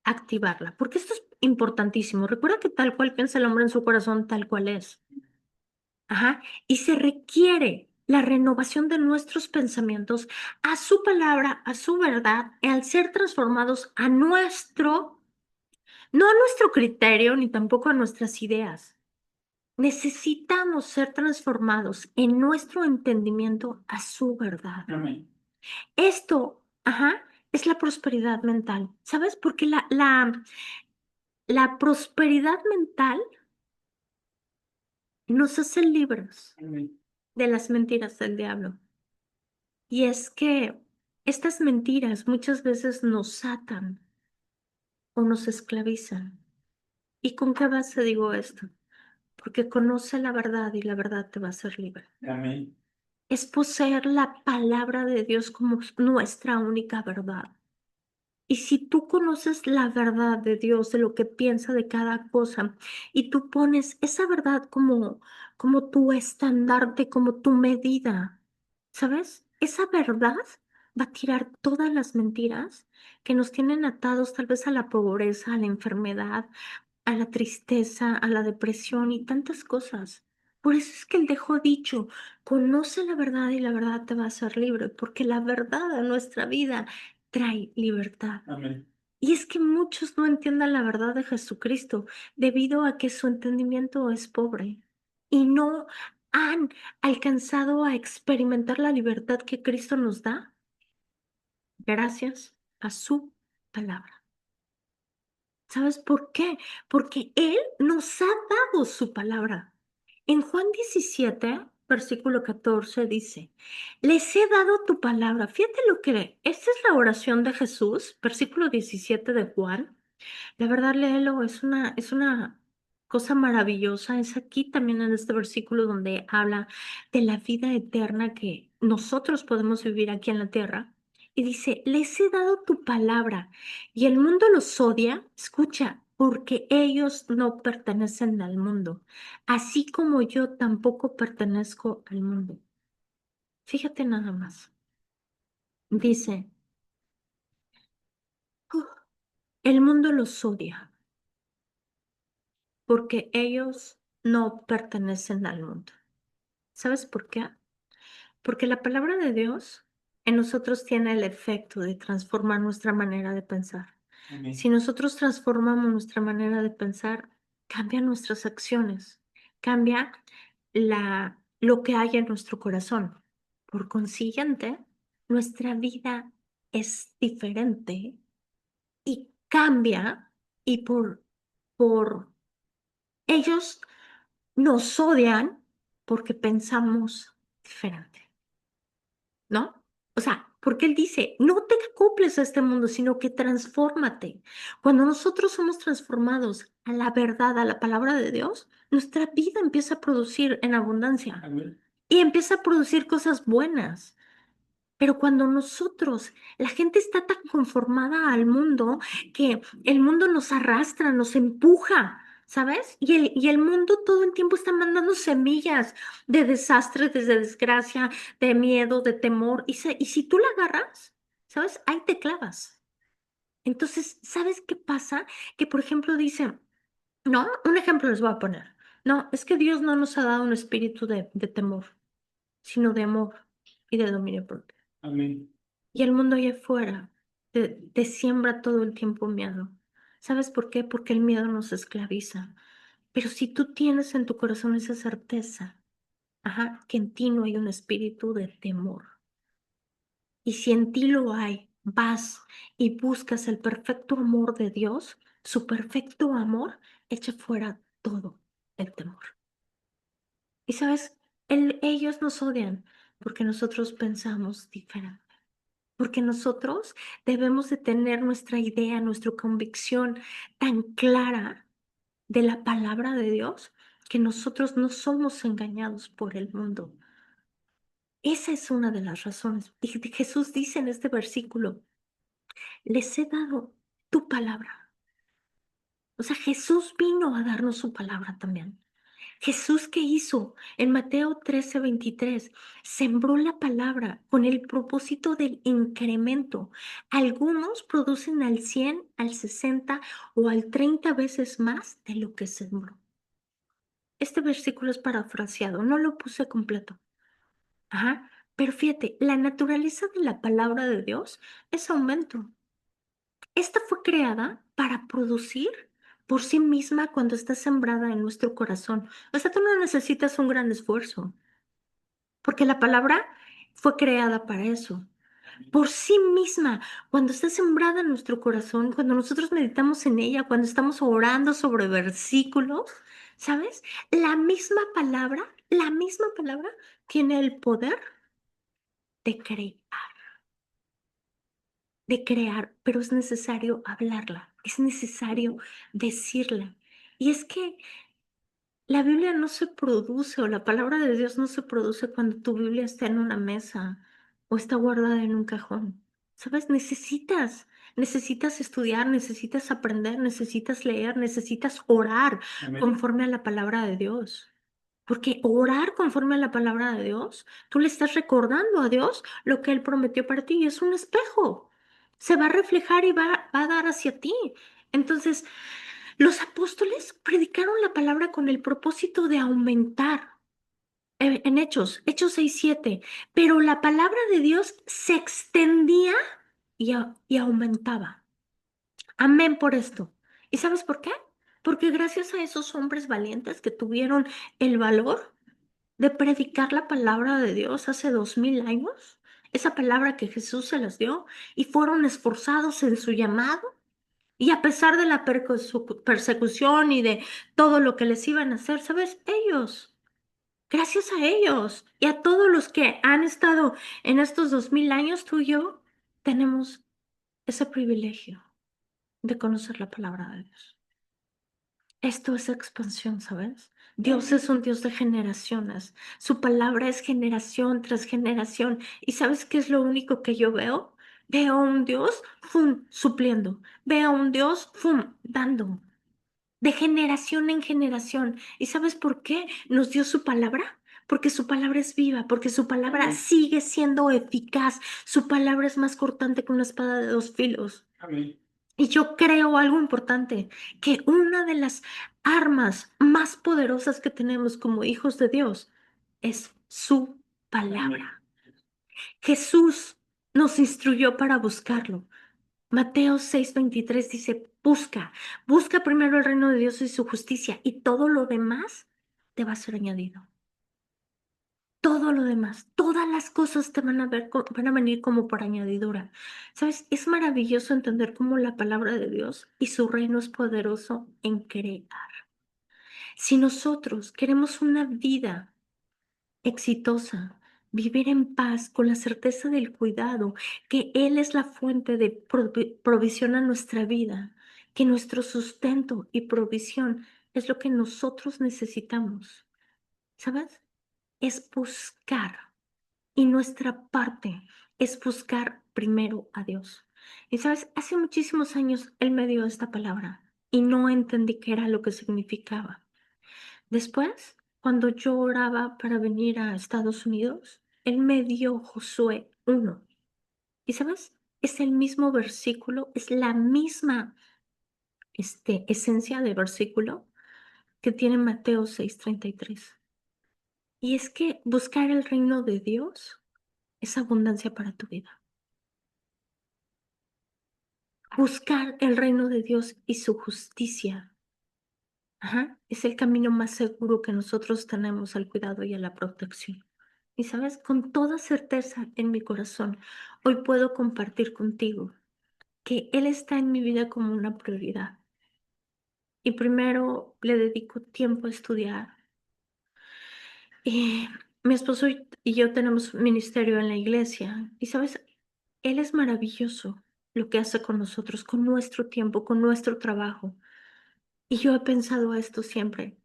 activarla, porque esto es importantísimo. Recuerda que tal cual piensa el hombre en su corazón, tal cual es. Ajá. Y se requiere la renovación de nuestros pensamientos a su palabra, a su verdad, y al ser transformados a nuestro, no a nuestro criterio, ni tampoco a nuestras ideas. Necesitamos ser transformados en nuestro entendimiento a su verdad. Amén. Esto, ajá, es la prosperidad mental, ¿sabes? Porque la prosperidad mental nos hace libres Amén. de las mentiras del diablo. Y es que estas mentiras muchas veces nos atan o nos esclavizan. ¿Y con qué base digo esto? Porque conoce la verdad y la verdad te va a hacer libre. Amén. Es poseer la palabra de Dios como nuestra única verdad. Y si tú conoces la verdad de Dios, de lo que piensa de cada cosa, y tú pones esa verdad como tu estandarte, como tu medida, ¿sabes? Esa verdad va a tirar todas las mentiras que nos tienen atados tal vez a la pobreza, a la enfermedad, a la tristeza, a la depresión y tantas cosas. Por eso es que él dejó dicho, conoce la verdad y la verdad te va a hacer libre, porque la verdad a nuestra vida trae libertad. Amén. Y es que muchos no entienden la verdad de Jesucristo debido a que su entendimiento es pobre y no han alcanzado a experimentar la libertad que Cristo nos da gracias a su palabra. ¿Sabes por qué? Porque Él nos ha dado su palabra. En Juan 17, versículo 14 dice, les he dado tu palabra. Fíjate lo que, esta es la oración de Jesús, versículo 17 de Juan. La verdad, léelo, es una cosa maravillosa. Es aquí también en este versículo donde habla de la vida eterna que nosotros podemos vivir aquí en la tierra. Y dice, les he dado tu palabra y el mundo los odia, escucha, porque ellos no pertenecen al mundo, así como yo tampoco pertenezco al mundo. Fíjate nada más. Dice, "Uf, el mundo los odia porque ellos no pertenecen al mundo. ¿Sabes por qué? Porque la palabra de Dios en nosotros tiene el efecto de transformar nuestra manera de pensar. Amén. Si nosotros transformamos nuestra manera de pensar, cambian nuestras acciones, cambia lo que hay en nuestro corazón. Por consiguiente, nuestra vida es diferente y cambia y por ellos nos odian porque pensamos diferente, ¿no? O sea, porque él dice, no te acoples a este mundo, sino que transfórmate. Cuando nosotros somos transformados a la verdad, a la palabra de Dios, nuestra vida empieza a producir en abundancia Amén. y empieza a producir cosas buenas. Pero cuando nosotros, la gente está tan conformada al mundo que el mundo nos arrastra, nos empuja, ¿sabes? Y el mundo todo el tiempo está mandando semillas de desastre, de desgracia, de miedo, de temor. Y si tú la agarras, ¿sabes? Ahí te clavas. Entonces, ¿sabes qué pasa? Que, por ejemplo, dicen, no, un ejemplo les voy a poner. No, es que Dios no nos ha dado un espíritu de temor, sino de amor y de dominio propio. Amén. Y el mundo allá afuera te siembra todo el tiempo miedo. ¿Sabes por qué? Porque el miedo nos esclaviza. Pero si tú tienes en tu corazón esa certeza, ajá, que en ti no hay un espíritu de temor, y si en ti lo hay, vas y buscas el perfecto amor de Dios, su perfecto amor echa fuera todo el temor. Y sabes, ellos nos odian porque nosotros pensamos diferente. Porque nosotros debemos de tener nuestra idea, nuestra convicción tan clara de la palabra de Dios que nosotros no somos engañados por el mundo. Esa es una de las razones. Y Jesús dice en este versículo, les he dado tu palabra. O sea, Jesús vino a darnos su palabra también. Jesús, ¿qué hizo? En Mateo 13:23, sembró la palabra con el propósito del incremento. Algunos producen al 100, al 60 o al 30 veces más de lo que sembró. Este versículo es parafraseado, no lo puse completo. Ajá, pero fíjate, la naturaleza de la palabra de Dios es aumento. Esta fue creada para producir por sí misma cuando está sembrada en nuestro corazón. O sea, tú no necesitas un gran esfuerzo, porque la palabra fue creada para eso. Por sí misma, cuando está sembrada en nuestro corazón, cuando nosotros meditamos en ella, cuando estamos orando sobre versículos, ¿sabes? La misma palabra tiene el poder de crear, pero es necesario hablarla, es necesario decirla. Y es que la Biblia no se produce o la palabra de Dios no se produce cuando tu Biblia está en una mesa o está guardada en un cajón. ¿Sabes? Necesitas estudiar, necesitas aprender, necesitas leer, necesitas orar Amén. conforme a la palabra de Dios. Porque orar conforme a la palabra de Dios, tú le estás recordando a Dios lo que Él prometió para ti y es un espejo. Se va a reflejar y va a dar hacia ti. Entonces, los apóstoles predicaron la palabra con el propósito de aumentar. En Hechos 6:7, pero la palabra de Dios se extendía y aumentaba. Amén por esto. ¿Y sabes por qué? Porque gracias a esos hombres valientes que tuvieron el valor de predicar la palabra de Dios hace 2000 años, esa palabra que Jesús se las dio, y fueron esforzados en su llamado, y a pesar de la persecución y de todo lo que les iban a hacer, ¿sabes? Gracias a ellos y a todos los que han estado en estos 2000 años, tú y yo tenemos ese privilegio de conocer la palabra de Dios. Esto es expansión, ¿sabes? Dios es un Dios de generaciones. Su palabra es generación tras generación. ¿Y sabes qué es lo único que yo veo? Veo a un Dios, ¡fum!, supliendo. Veo a un Dios, ¡fum!, dando. De generación en generación. ¿Y sabes por qué nos dio su palabra? Porque su palabra es viva, porque su palabra Amén. sigue siendo eficaz. Su palabra es más cortante que una espada de dos filos. Amén. Y yo creo algo importante, que una de las armas más poderosas que tenemos como hijos de Dios es su palabra. Jesús nos instruyó para buscarlo. Mateo 6:23 dice, busca primero el reino de Dios y su justicia y todo lo demás te va a ser añadido. Todo lo demás, todas las cosas te van a venir como por añadidura. ¿Sabes? Es maravilloso entender cómo la palabra de Dios y su reino es poderoso en crear. Si nosotros queremos una vida exitosa, vivir en paz con la certeza del cuidado, que Él es la fuente de provisión a nuestra vida, que nuestro sustento y provisión es lo que nosotros necesitamos, ¿sabes? Es buscar y nuestra parte es buscar primero a Dios. Y sabes, hace muchísimos años Él me dio esta palabra y no entendí qué era lo que significaba. Después, cuando yo oraba para venir a Estados Unidos, Él me dio Josué 1. Y sabes, es el mismo versículo, es la misma esencia de versículo que tiene Mateo 6:33. Y es que buscar el reino de Dios es abundancia para tu vida. Buscar el reino de Dios y su justicia, es el camino más seguro que nosotros tenemos al cuidado y a la protección. Y sabes, con toda certeza en mi corazón, hoy puedo compartir contigo que Él está en mi vida como una prioridad. Y primero le dedico tiempo a estudiar. Y mi esposo y yo tenemos un ministerio en la iglesia. Y sabes, Él es maravilloso lo que hace con nosotros, con nuestro tiempo, con nuestro trabajo. Y yo he pensado esto siempre.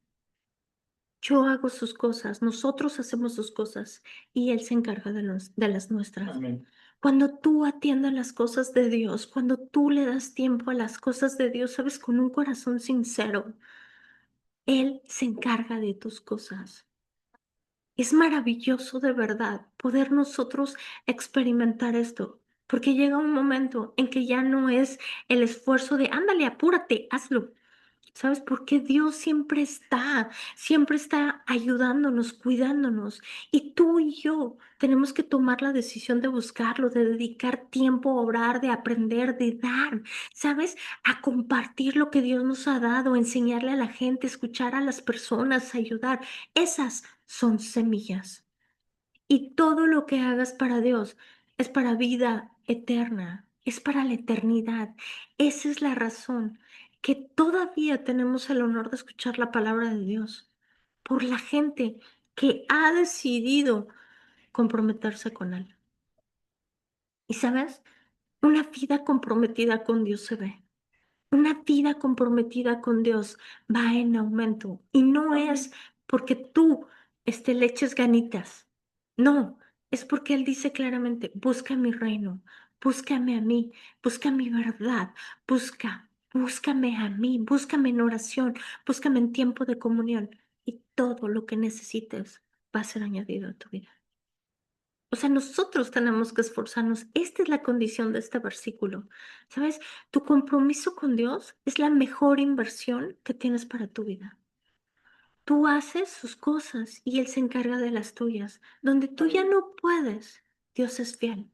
Yo hago sus cosas, nosotros hacemos sus cosas y Él se encarga de las nuestras. Amén. Cuando tú atiendes las cosas de Dios, cuando tú le das tiempo a las cosas de Dios, sabes, con un corazón sincero, Él se encarga de tus cosas. Es maravilloso de verdad poder nosotros experimentar esto, porque llega un momento en que ya no es el esfuerzo de, ándale, apúrate, hazlo. ¿Sabes? Porque Dios siempre está ayudándonos, cuidándonos. Y tú y yo tenemos que tomar la decisión de buscarlo, de dedicar tiempo a orar, de aprender, de dar, ¿sabes? A compartir lo que Dios nos ha dado, enseñarle a la gente, escuchar a las personas, ayudar. Esas son semillas. Y todo lo que hagas para Dios es para vida eterna, es para la eternidad. Esa es la razón que todavía tenemos el honor de escuchar la palabra de Dios por la gente que ha decidido comprometerse con Él. Y sabes, una vida comprometida con Dios se ve. Una vida comprometida con Dios va en aumento y no es porque tú le eches ganitas. No, es porque Él dice claramente, busca mi reino, búscame a mí, busca mi verdad, búscame a mí, búscame en oración, búscame en tiempo de comunión y todo lo que necesites va a ser añadido a tu vida. O sea, nosotros tenemos que esforzarnos. Esta es la condición de este versículo. ¿Sabes? Tu compromiso con Dios es la mejor inversión que tienes para tu vida. Tú haces sus cosas y Él se encarga de las tuyas. Donde tú ya no puedes, Dios es fiel.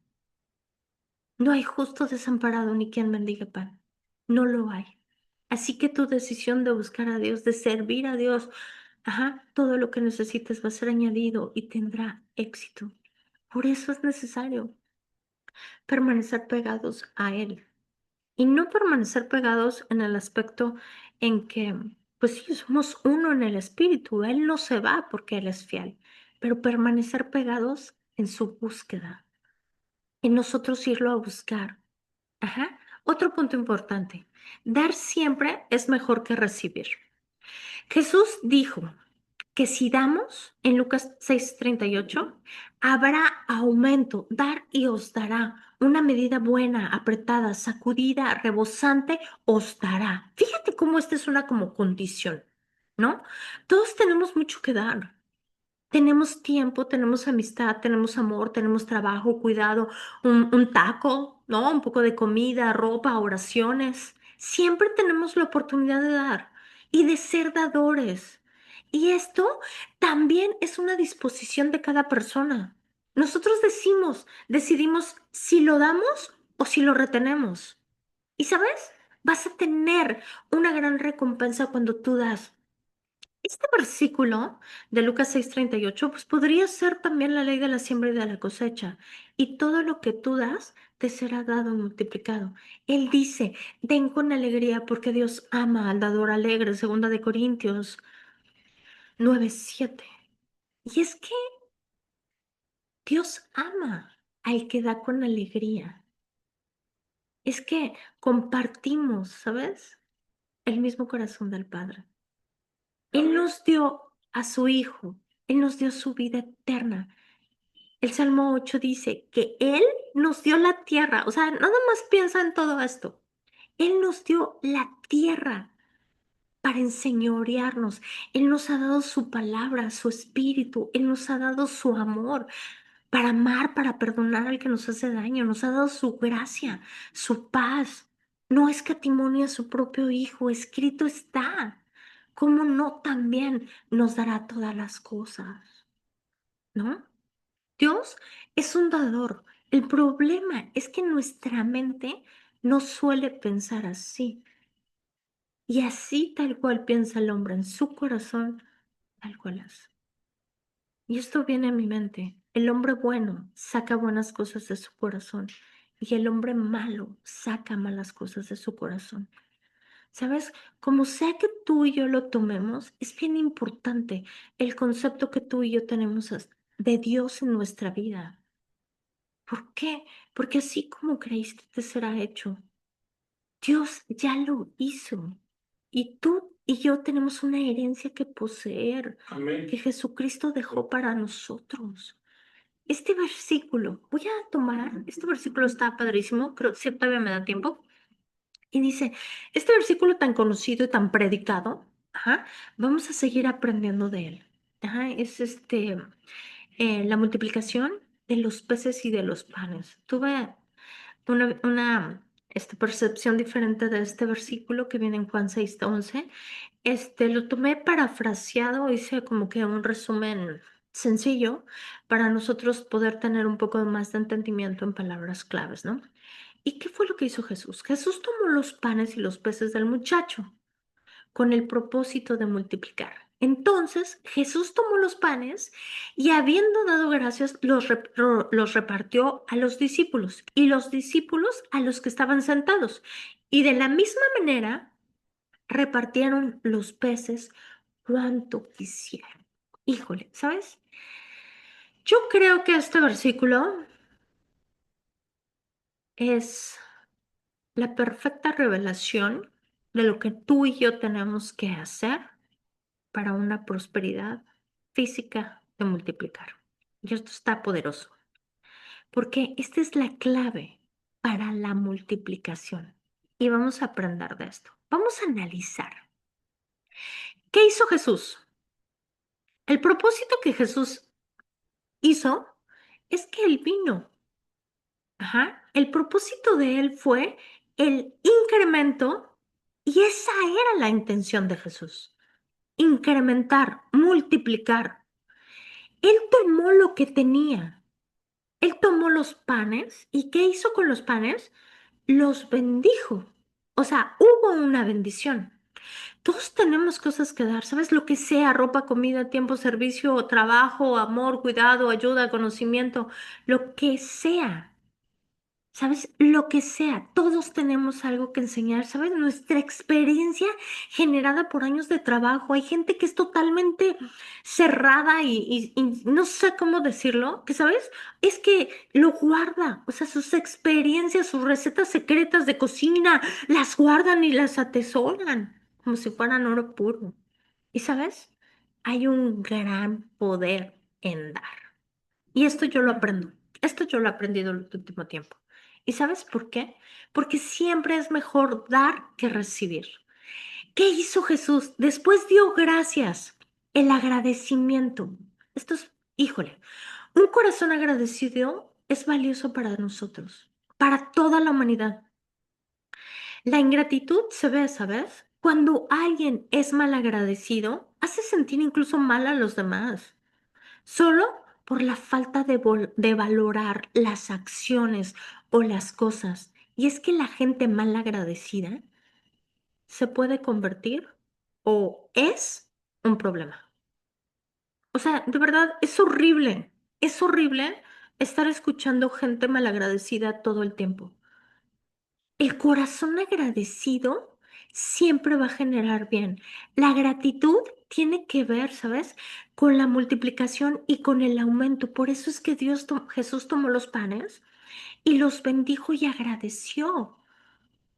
No hay justo desamparado ni quien mendigue pan. No lo hay. Así que tu decisión de buscar a Dios, de servir a Dios, todo lo que necesites va a ser añadido y tendrá éxito. Por eso es necesario permanecer pegados a Él. Y no permanecer pegados en el aspecto en que, pues sí, somos uno en el espíritu. Él no se va porque Él es fiel, pero permanecer pegados en su búsqueda, en nosotros irlo a buscar. Otro punto importante, dar siempre es mejor que recibir. Jesús dijo que si damos, en Lucas 6:38, habrá aumento, dar y os dará. Una medida buena, apretada, sacudida, rebosante, os dará. Fíjate cómo esta es una como condición, ¿no? Todos tenemos mucho que dar. Tenemos tiempo, tenemos amistad, tenemos amor, tenemos trabajo, cuidado, un taco, ¿no? Un poco de comida, ropa, oraciones. Siempre tenemos la oportunidad de dar y de ser dadores. Y esto también es una disposición de cada persona. Nosotros decidimos si lo damos o si lo retenemos. Y sabes, vas a tener una gran recompensa cuando tú das. Este versículo de Lucas 6:38, pues podría ser también la ley de la siembra y de la cosecha. Y todo lo que tú das te será dado y multiplicado. Él dice, den con alegría porque Dios ama al dador alegre, 2 Corintios 9:7. Y es que Dios ama al que da con alegría. Es que compartimos, ¿sabes? El mismo corazón del Padre. Él nos dio a su Hijo, Él nos dio su vida eterna. El Salmo 8 dice que Él nos dio la tierra, o sea, nada más piensa en todo esto. Él nos dio la tierra para enseñorearnos. Él nos ha dado su palabra, su espíritu, Él nos ha dado su amor para amar, para perdonar al que nos hace daño, nos ha dado su gracia, su paz. No escatimó a su propio Hijo, escrito está. ¿Cómo no también nos dará todas las cosas? ¿No? Dios es un dador. El problema es que nuestra mente no suele pensar así. Y así tal cual piensa el hombre en su corazón, tal cual es. Y esto viene a mi mente. El hombre bueno saca buenas cosas de su corazón y el hombre malo saca malas cosas de su corazón. ¿Sabes? Como sea que tú y yo lo tomemos, es bien importante el concepto que tú y yo tenemos de Dios en nuestra vida. ¿Por qué? Porque así como creíste te será hecho. Dios ya lo hizo. Y tú y yo tenemos una herencia que poseer, Amén. que Jesucristo dejó para nosotros. Este versículo, voy a tomar, este versículo está padrísimo, creo que todavía me da tiempo. Y dice, este versículo tan conocido y tan predicado, Ajá, vamos a seguir aprendiendo de él. Ajá, es la multiplicación de los peces y de los panes. Tuve una percepción diferente de este versículo que viene en Juan 6:11. Lo tomé parafraseado, hice como que un resumen sencillo para nosotros poder tener un poco más de entendimiento en palabras claves, ¿no? ¿Y qué fue lo que hizo Jesús? Jesús tomó los panes y los peces del muchacho con el propósito de multiplicar. Entonces Jesús tomó los panes y habiendo dado gracias, los repartió a los discípulos y los discípulos a los que estaban sentados. Y de la misma manera repartieron los peces cuanto quisieran. Híjole, ¿sabes? Yo creo que este versículo es la perfecta revelación de lo que tú y yo tenemos que hacer para una prosperidad física de multiplicar. Y esto está poderoso, porque esta es la clave para la multiplicación. Y vamos a aprender de esto. Vamos a analizar. ¿Qué hizo Jesús? El propósito que Jesús hizo es que él vino. Ajá. El propósito de él fue el incremento y esa era la intención de Jesús. Incrementar, multiplicar. Él tomó lo que tenía. Él tomó los panes y ¿qué hizo con los panes? Los bendijo. O sea, hubo una bendición. Todos tenemos cosas que dar, ¿sabes? Lo que sea, ropa, comida, tiempo, servicio, trabajo, amor, cuidado, ayuda, conocimiento, lo que sea. ¿Sabes? Lo que sea, todos tenemos algo que enseñar, ¿sabes? Nuestra experiencia generada por años de trabajo. Hay gente que es totalmente cerrada y no sé cómo decirlo, que, ¿sabes? Es que lo guarda, o sea, sus experiencias, sus recetas secretas de cocina, las guardan y las atesoran como si fueran oro puro. Y, ¿sabes? Hay un gran poder en dar. Y esto yo lo aprendo. Esto yo lo he aprendido en el último tiempo. ¿Y sabes por qué? Porque siempre es mejor dar que recibir. ¿Qué hizo Jesús? Después dio gracias. El agradecimiento. Esto es, híjole, un corazón agradecido es valioso para nosotros, para toda la humanidad. La ingratitud se ve, ¿sabes? Cuando alguien es mal agradecido, hace sentir incluso mal a los demás solo por la falta de valorar las acciones o las cosas. Y es que la gente mal agradecida se puede convertir o es un problema. O sea, de verdad, es horrible estar escuchando gente malagradecida todo el tiempo. El corazón agradecido siempre va a generar bien. La gratitud tiene que ver, ¿sabes? Con la multiplicación y con el aumento. Por eso es que Jesús tomó los panes y los bendijo y agradeció.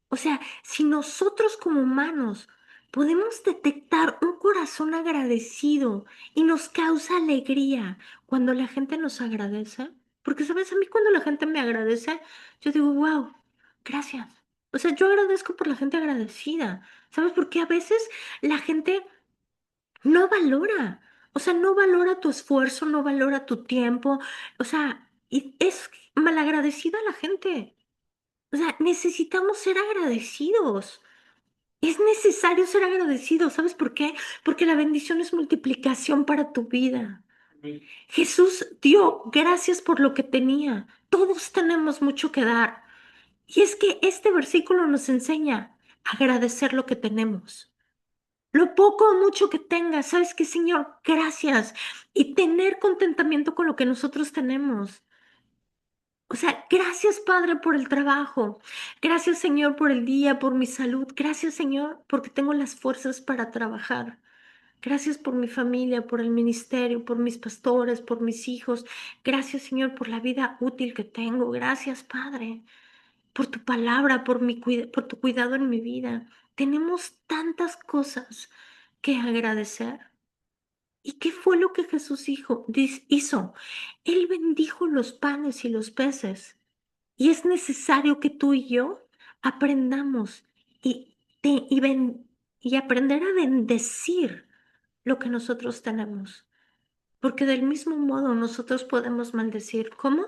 O sea, si nosotros como humanos podemos detectar un corazón agradecido y nos causa alegría cuando la gente nos agradece, porque sabes, a mí cuando la gente me agradece, yo digo, wow, gracias. O sea, yo agradezco por la gente agradecida, ¿sabes? Porque a veces la gente no valora, o sea, no valora tu esfuerzo, no valora tu tiempo, o sea, y es malagradecida la gente. O sea, necesitamos ser agradecidos. Es necesario ser agradecido. ¿Sabes por qué? Porque la bendición es multiplicación para tu vida. Jesús dio gracias por lo que tenía. Todos tenemos mucho que dar. Y es que este versículo nos enseña a agradecer lo que tenemos. Lo poco o mucho que tengas, ¿sabes qué, Señor? Gracias. Y tener contentamiento con lo que nosotros tenemos. O sea, gracias Padre por el trabajo. Gracias Señor por el día, por mi salud. Gracias Señor porque tengo las fuerzas para trabajar. Gracias por mi familia, por el ministerio, por mis pastores, por mis hijos. Gracias Señor por la vida útil que tengo. Gracias Padre por tu palabra, por tu cuidado en mi vida. Tenemos tantas cosas que agradecer. ¿Y qué fue lo que Jesús hizo? Él bendijo los panes y los peces. Y es necesario que tú y yo aprendamos y, te- y, ven- y aprender a bendecir lo que nosotros tenemos. Porque del mismo modo nosotros podemos maldecir. ¿Cómo?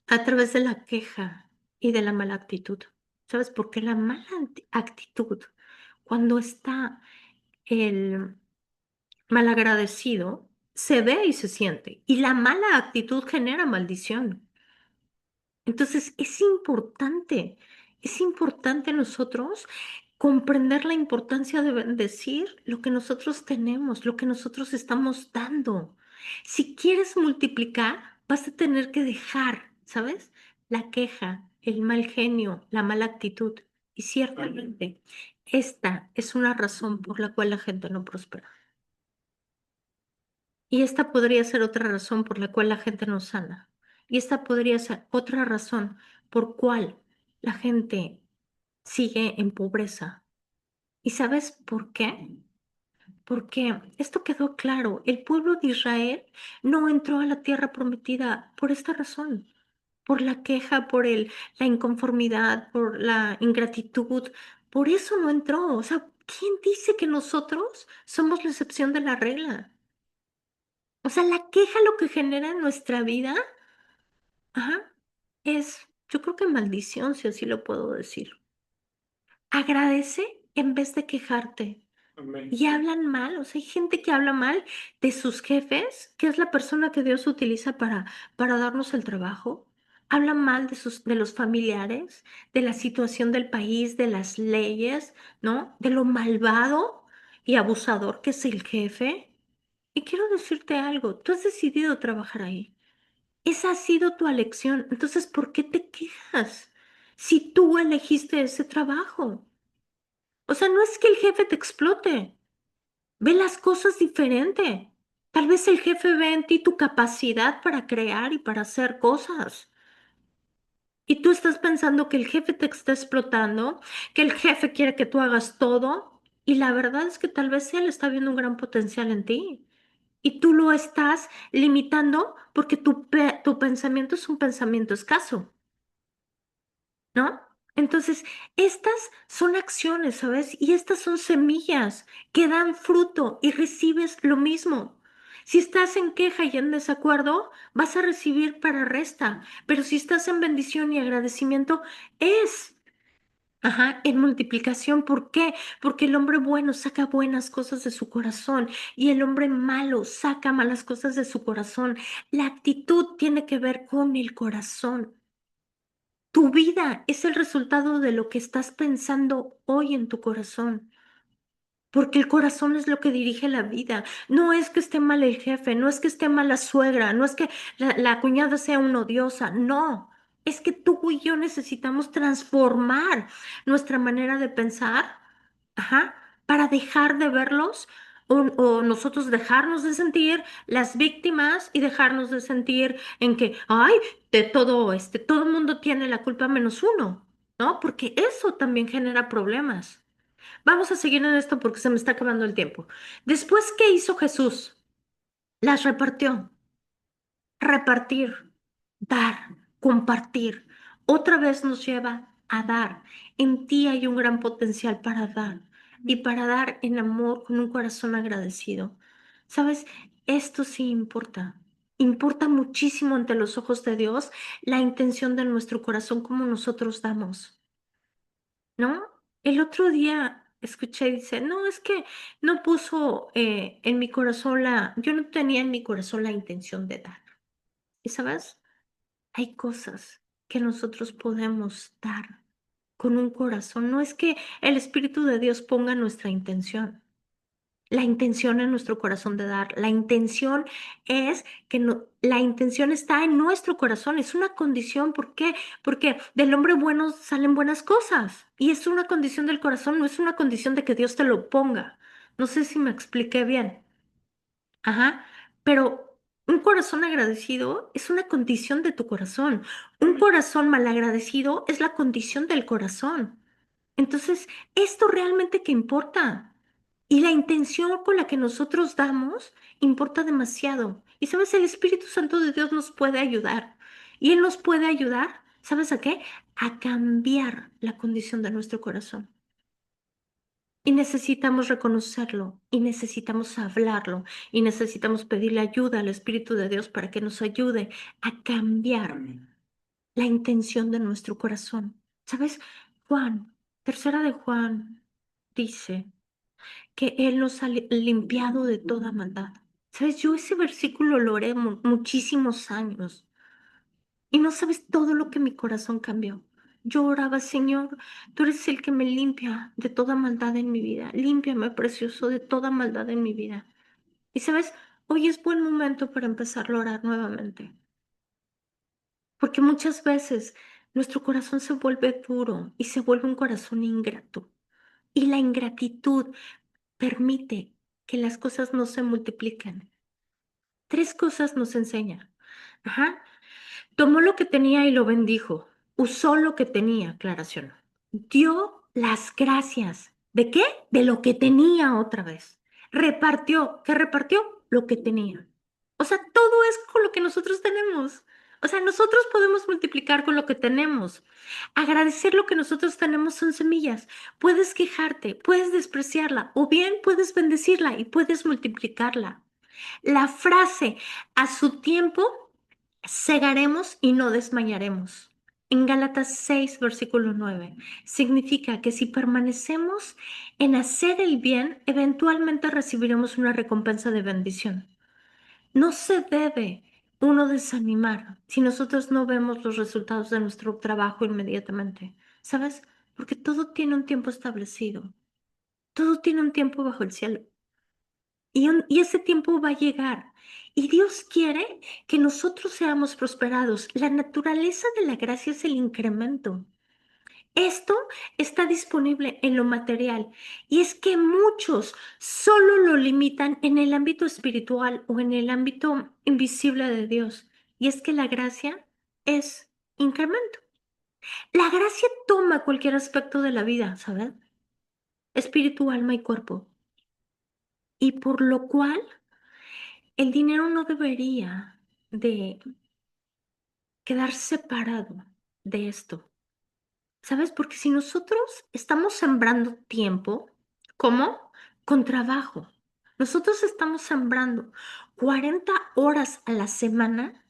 A través de la queja y de la mala actitud. ¿Sabes? Porque la mala actitud, cuando está el malagradecido, se ve y se siente. Y la mala actitud genera maldición. Entonces, es importante nosotros comprender la importancia de bendecir lo que nosotros tenemos, lo que nosotros estamos dando. Si quieres multiplicar, vas a tener que dejar, ¿sabes? La queja, el mal genio, la mala actitud. Y ciertamente, esta es una razón por la cual la gente no prospera. Y esta podría ser otra razón por la cual la gente no sana. Y esta podría ser otra razón por cual la gente sigue en pobreza. ¿Y sabes por qué? Porque esto quedó claro. El pueblo de Israel no entró a la tierra prometida por esta razón, por la queja, la inconformidad, por la ingratitud. Por eso no entró. O sea, ¿quién dice que nosotros somos la excepción de la regla? O sea, la queja lo que genera en nuestra vida, ajá, yo creo que maldición, si así lo puedo decir. Agradece en vez de quejarte. Amén. Y hablan mal, o sea, hay gente que habla mal de sus jefes, que es la persona que Dios utiliza para darnos el trabajo. Hablan mal de los familiares, de la situación del país, de las leyes, ¿no? De lo malvado y abusador que es el jefe. Y quiero decirte algo, tú has decidido trabajar ahí. Esa ha sido tu elección. Entonces, ¿por qué te quejas si tú elegiste ese trabajo? O sea, no es que el jefe te explote, ve las cosas diferente. Tal vez el jefe ve en ti tu capacidad para crear y para hacer cosas. Y tú estás pensando que el jefe te está explotando, que el jefe quiere que tú hagas todo. Y la verdad es que tal vez él está viendo un gran potencial en ti. Y tú lo estás limitando porque tu pensamiento es un pensamiento escaso, ¿no? Entonces, estas son acciones, ¿sabes? Y estas son semillas que dan fruto y recibes lo mismo. Si estás en queja y en desacuerdo, vas a recibir para resta, pero si estás en bendición y agradecimiento, es. Ajá, en multiplicación, ¿por qué? Porque el hombre bueno saca buenas cosas de su corazón y el hombre malo saca malas cosas de su corazón. La actitud tiene que ver con el corazón. Tu vida es el resultado de lo que estás pensando hoy en tu corazón. Porque el corazón es lo que dirige la vida. No es que esté mal el jefe, no es que esté mal la suegra, no es que la cuñada sea una odiosa, no. Es que tú y yo necesitamos transformar nuestra manera de pensar, ajá, para dejar de verlos o nosotros dejarnos de sentir las víctimas y dejarnos de sentir en que, ay, de todo todo el mundo tiene la culpa menos uno, ¿no? Porque eso también genera problemas. Vamos a seguir en esto porque se me está acabando el tiempo. Después, ¿qué hizo Jesús? Las repartió. Repartir, dar, compartir. Otra vez nos lleva a dar. En ti hay un gran potencial para dar y para dar en amor con un corazón agradecido. ¿Sabes? Esto sí importa. Importa muchísimo ante los ojos de Dios la intención de nuestro corazón, como nosotros damos. ¿No? El otro día escuché, dice, no, es que no puso en mi corazón yo no tenía en mi corazón la intención de dar. Y sabes, hay cosas que nosotros podemos dar con un corazón. No es que el Espíritu de Dios ponga nuestra intención. La intención en nuestro corazón de dar. La intención es que la intención está en nuestro corazón. Es una condición. ¿Por qué? Porque del hombre bueno salen buenas cosas. Y es una condición del corazón, no es una condición de que Dios te lo ponga. No sé si me expliqué bien. Ajá. Pero un corazón agradecido es una condición de tu corazón. Un corazón malagradecido es la condición del corazón. Entonces, esto realmente que importa. Y la intención con la que nosotros damos importa demasiado. Y sabes, el Espíritu Santo de Dios nos puede ayudar. Y Él nos puede ayudar, ¿sabes a qué? A cambiar la condición de nuestro corazón. Y necesitamos reconocerlo, y necesitamos hablarlo, y necesitamos pedirle ayuda al Espíritu de Dios para que nos ayude a cambiar la intención de nuestro corazón. ¿Sabes? Juan, tercera de Juan, dice que Él nos ha limpiado de toda maldad. ¿Sabes? Yo ese versículo lo oré muchísimos años y no sabes todo lo que mi corazón cambió. Yo oraba, Señor, tú eres el que me limpia de toda maldad en mi vida. Límpiame, precioso, de toda maldad en mi vida. Y sabes, hoy es buen momento para empezar a orar nuevamente, porque muchas veces nuestro corazón se vuelve duro y se vuelve un corazón ingrato. Y la ingratitud permite que las cosas no se multipliquen. Tres cosas nos enseña. Ajá. Tomó lo que tenía y lo bendijo. Usó lo que tenía, aclaración. Dio las gracias. ¿De qué? De lo que tenía otra vez. Repartió. ¿Qué repartió? Lo que tenía. O sea, todo es con lo que nosotros tenemos. O sea, nosotros podemos multiplicar con lo que tenemos. Agradecer lo que nosotros tenemos son semillas. Puedes quejarte, puedes despreciarla o bien puedes bendecirla y puedes multiplicarla. La frase a su tiempo segaremos y no desmayaremos. En Gálatas 6, versículo 9, significa que si permanecemos en hacer el bien, eventualmente recibiremos una recompensa de bendición. No se debe uno desanimar si nosotros no vemos los resultados de nuestro trabajo inmediatamente, ¿sabes? Porque todo tiene un tiempo establecido, todo tiene un tiempo bajo el cielo. Y ese tiempo va a llegar. Y Dios quiere que nosotros seamos prosperados. La naturaleza de la gracia es el incremento. Esto está disponible en lo material. Y es que muchos solo lo limitan en el ámbito espiritual o en el ámbito invisible de Dios. Y es que la gracia es incremento. La gracia toma cualquier aspecto de la vida, ¿sabes? Espíritu, alma y cuerpo. Y por lo cual el dinero no debería de quedar separado de esto, ¿sabes? Porque si nosotros estamos sembrando tiempo, ¿cómo? Con trabajo. Nosotros estamos sembrando 40 horas a la semana.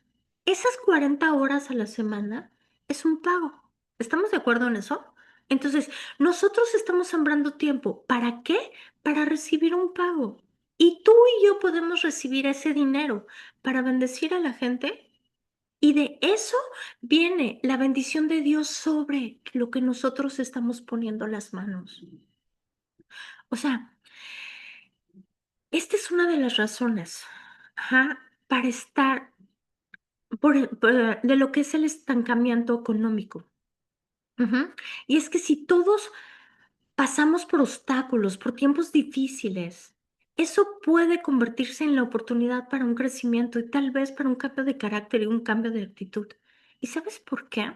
Esas 40 horas a la semana es un pago. ¿Estamos de acuerdo en eso? Entonces, nosotros estamos sembrando tiempo. ¿Para qué? Para recibir un pago. Y tú y yo podemos recibir ese dinero para bendecir a la gente. Y de eso viene la bendición de Dios sobre lo que nosotros estamos poniendo las manos. O sea, esta es una de las razones, ajá, para estar de lo que es el estancamiento económico. Ujú. Y es que si todos pasamos por obstáculos, por tiempos difíciles, eso puede convertirse en la oportunidad para un crecimiento y tal vez para un cambio de carácter y un cambio de actitud. ¿Y sabes por qué?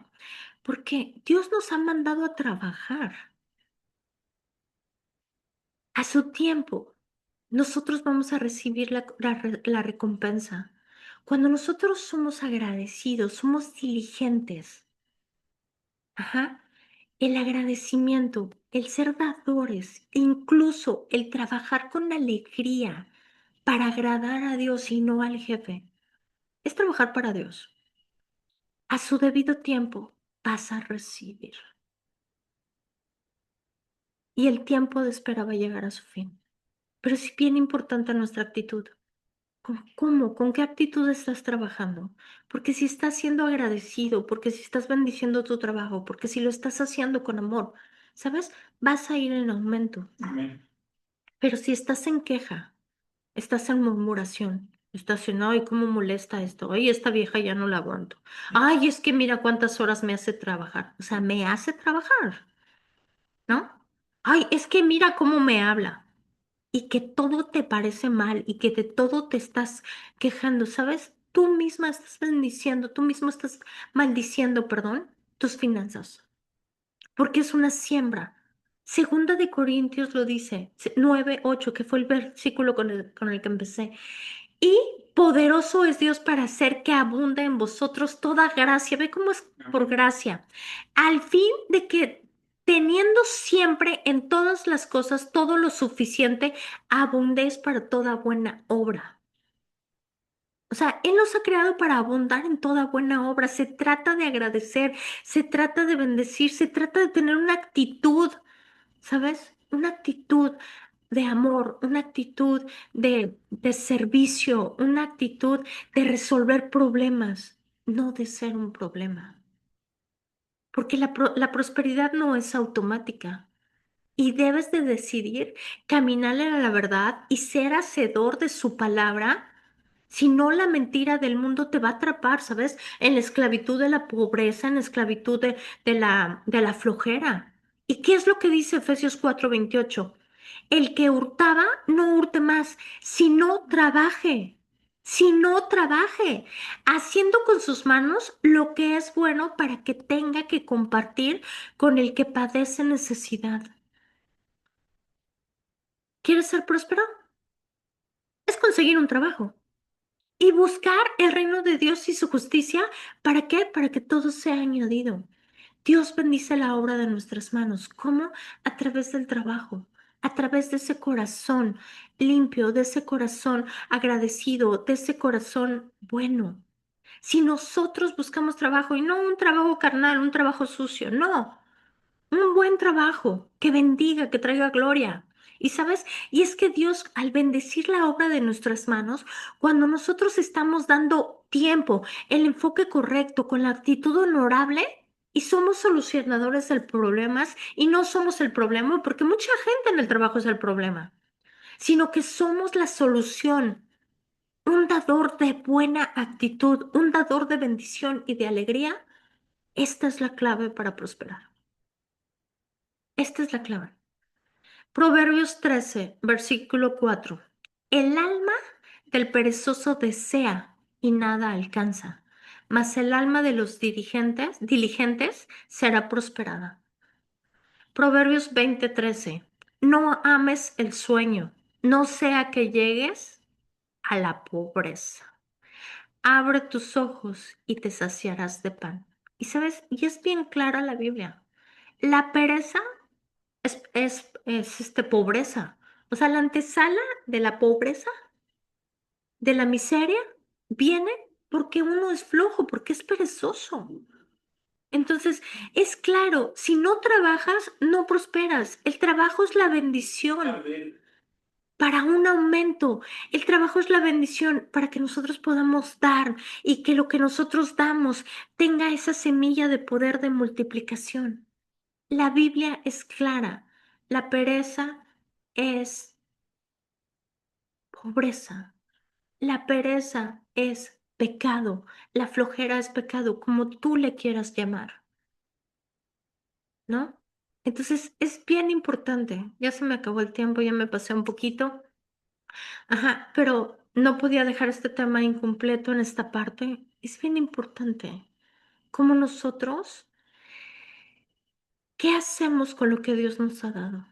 Porque Dios nos ha mandado a trabajar a su tiempo. Nosotros vamos a recibir la recompensa. Cuando nosotros somos agradecidos, somos diligentes. Ajá. El agradecimiento, el ser dadores, incluso el trabajar con alegría para agradar a Dios y no al jefe, es trabajar para Dios. A su debido tiempo vas a recibir. Y el tiempo de espera va a llegar a su fin. Pero es bien importante nuestra actitud. ¿Cómo? ¿Con qué actitud estás trabajando? Porque si estás siendo agradecido, porque si estás bendiciendo tu trabajo, porque si lo estás haciendo con amor, ¿sabes? Vas a ir en aumento. Amén. Pero si estás en queja, estás en murmuración, estás en, ay, cómo molesta esto, ay, esta vieja ya no la aguanto, ay, es que mira cuántas horas me hace trabajar, o sea, me hace trabajar, ¿no? Ay, es que mira cómo me habla y que todo te parece mal y que de todo te estás quejando, ¿sabes? Tú misma estás bendiciendo, tú mismo estás maldiciendo, perdón, tus finanzas, porque es una siembra. Segunda de Corintios lo dice, 9:8, que fue el versículo con el que empecé. Y poderoso es Dios para hacer que abunde en vosotros toda gracia. Ve cómo es por gracia. Al fin de que teniendo siempre en todas las cosas todo lo suficiente, abundez para toda buena obra. O sea, Él nos ha creado para abundar en toda buena obra. Se trata de agradecer, se trata de bendecir, se trata de tener una actitud, ¿sabes? Una actitud de amor, una actitud de servicio, una actitud de resolver problemas, no de ser un problema. Porque la prosperidad no es automática. Y debes de decidir caminarle a la verdad y ser hacedor de su palabra. Si no, la mentira del mundo te va a atrapar, ¿sabes? En la esclavitud de la pobreza, en la esclavitud de la flojera. ¿Y qué es lo que dice Efesios 4:28? El que hurtaba, no hurte más, sino trabaje. Si no trabaje, haciendo con sus manos lo que es bueno para que tenga que compartir con el que padece necesidad. ¿Quieres ser próspero? Es conseguir un trabajo y buscar el reino de Dios y su justicia. ¿Para qué? Para que todo sea añadido. Dios bendice la obra de nuestras manos. ¿Cómo? A través del trabajo, a través de ese corazón limpio, de ese corazón agradecido, de ese corazón bueno. Si nosotros buscamos trabajo y no un trabajo carnal, un trabajo sucio, no. Un buen trabajo que bendiga, que traiga gloria. Y sabes, y es que Dios, al bendecir la obra de nuestras manos, cuando nosotros estamos dando tiempo, el enfoque correcto, con la actitud honorable, y somos solucionadores de problemas, y no somos el problema, porque mucha gente en el trabajo es el problema, sino que somos la solución, un dador de buena actitud, un dador de bendición y de alegría. Esta es la clave para prosperar. Esta es la clave. Proverbios 13, versículo 4. El alma del perezoso desea y nada alcanza, mas el alma de los diligentes será prosperada. Proverbios 20:13. No ames el sueño, no sea que llegues a la pobreza. Abre tus ojos y te saciarás de pan. Y sabes, y es bien clara la Biblia. La pereza es pobreza. O sea, la antesala de la pobreza, de la miseria, viene porque uno es flojo, porque es perezoso. Entonces, es claro, si no trabajas, no prosperas. El trabajo es la bendición Amén. para un aumento. El trabajo es la bendición para que nosotros podamos dar y que lo que nosotros damos tenga esa semilla de poder de multiplicación. La Biblia es clara. La pereza es pobreza. La pereza es pecado. La flojera es pecado, como tú le quieras llamar, ¿no? Entonces es bien importante. Ya se me acabó el tiempo, ya me pasé un poquito. Ajá, pero no podía dejar este tema incompleto en esta parte. Es bien importante. Como nosotros, ¿qué hacemos con lo que Dios nos ha dado?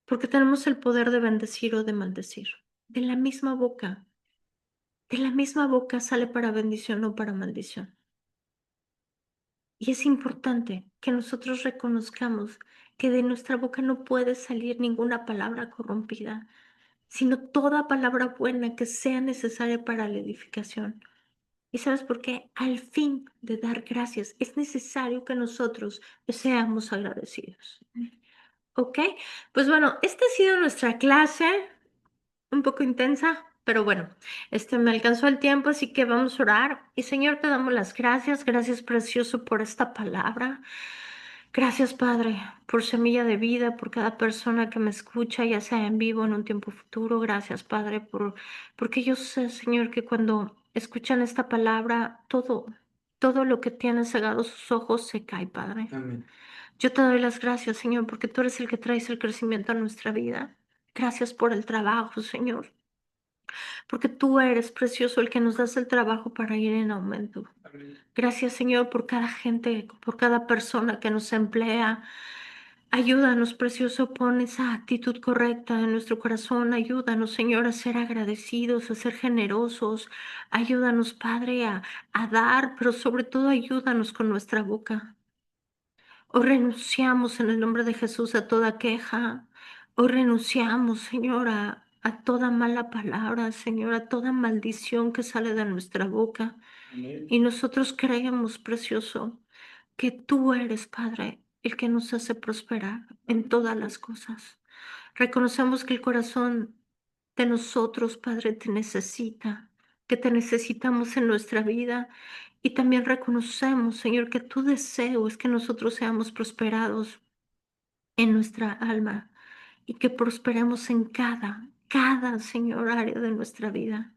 Porque tenemos el poder de bendecir o de maldecir. De la misma boca. De la misma boca sale para bendición o para maldición. Y es importante que nosotros reconozcamos que de nuestra boca no puede salir ninguna palabra corrompida, sino toda palabra buena que sea necesaria para la edificación. ¿Y sabes por qué? Al fin de dar gracias, es necesario que nosotros seamos agradecidos. ¿Ok? Pues bueno, esta ha sido nuestra clase. Un poco intensa, pero bueno, me alcanzó el tiempo, así que vamos a orar. Y Señor, te damos las gracias, gracias precioso por esta palabra. Gracias, Padre, por semilla de vida, por cada persona que me escucha, ya sea en vivo o en un tiempo futuro. Gracias, Padre, porque yo sé, Señor, que cuando escuchan esta palabra, todo lo que tiene cegado sus ojos se cae, Padre. Amén. Yo te doy las gracias, Señor, porque tú eres el que traes el crecimiento a nuestra vida. Gracias por el trabajo, Señor, porque tú eres precioso el que nos das el trabajo para ir en aumento. Amén. Gracias, Señor, por cada gente, por cada persona que nos emplea. Ayúdanos, precioso, pon esa actitud correcta en nuestro corazón. Ayúdanos, Señor, a ser agradecidos, a ser generosos. Ayúdanos, Padre, a dar, pero sobre todo ayúdanos con nuestra boca. Hoy renunciamos en el nombre de Jesús a toda queja. Hoy renunciamos, Señor, a toda mala palabra, Señor, a toda maldición que sale de nuestra boca. Amén. Y nosotros creemos, precioso, que tú eres, Padre, el que nos hace prosperar en todas las cosas. Reconocemos que el corazón de nosotros, Padre, te necesita, que te necesitamos en nuestra vida. Y también reconocemos, Señor, que tu deseo es que nosotros seamos prosperados en nuestra alma y que prosperemos en Señor, área de nuestra vida.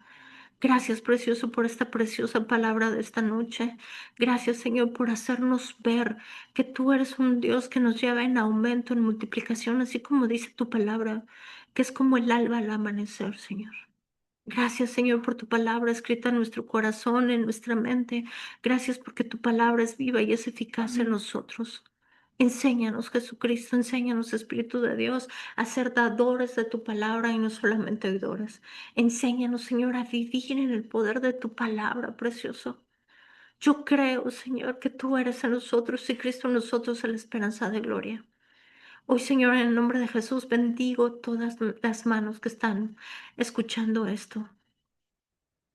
Gracias, precioso, por esta preciosa palabra de esta noche. Gracias, Señor, por hacernos ver que tú eres un Dios que nos lleva en aumento, en multiplicación, así como dice tu palabra, que es como el alba al amanecer, Señor. Gracias, Señor, por tu palabra escrita en nuestro corazón, en nuestra mente. Gracias porque tu palabra es viva y es eficaz en nosotros. Enséñanos, Jesucristo, enséñanos, Espíritu de Dios, a ser dadores de tu palabra y no solamente oidores. Enséñanos, Señor, a vivir en el poder de tu palabra, precioso. Yo creo, Señor, que tú eres en nosotros y Cristo en nosotros es la esperanza de gloria. Hoy, Señor, en el nombre de Jesús, bendigo todas las manos que están escuchando esto.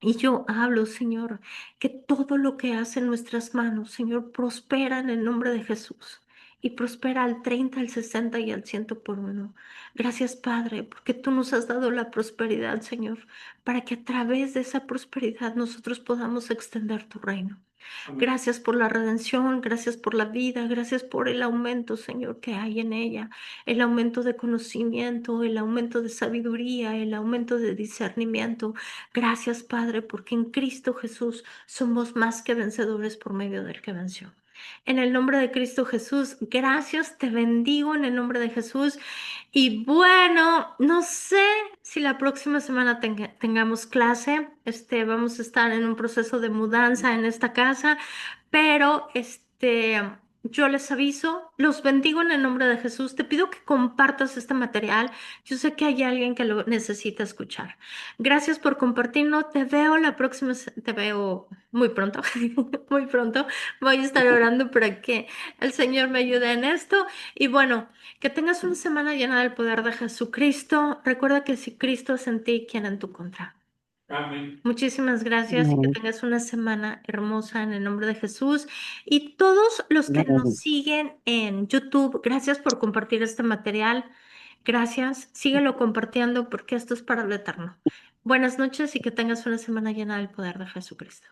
Y yo hablo, Señor, que todo lo que hacen nuestras manos, Señor, prospera en el nombre de Jesús. Y prospera al 30, al 60 y al 100 por uno. Gracias, Padre, porque tú nos has dado la prosperidad, Señor, para que a través de esa prosperidad nosotros podamos extender tu reino. Amén. Gracias por la redención, gracias por la vida, gracias por el aumento, Señor, que hay en ella, el aumento de conocimiento, el aumento de sabiduría, el aumento de discernimiento. Gracias, Padre, porque en Cristo Jesús somos más que vencedores por medio del que venció. En el nombre de Cristo Jesús, gracias, te bendigo en el nombre de Jesús. Y bueno, no sé si la próxima semana tengamos clase. Vamos a estar en un proceso de mudanza en esta casa, pero yo les aviso, los bendigo en el nombre de Jesús. Te pido que compartas este material. Yo sé que hay alguien que lo necesita escuchar. Gracias por compartirlo. Te veo la próxima, te veo muy pronto, muy pronto. Voy a estar orando para que el Señor me ayude en esto. Y bueno, que tengas una semana llena del poder de Jesucristo. Recuerda que si Cristo es en ti, ¿quién en tu contra? Amén. Muchísimas gracias y que Amén. tengas una semana hermosa en el nombre de Jesús. Y todos los que nos Amén. siguen en YouTube, gracias por compartir este material. Gracias. Síguelo compartiendo porque esto es para lo eterno. Buenas noches y que tengas una semana llena del poder de Jesucristo.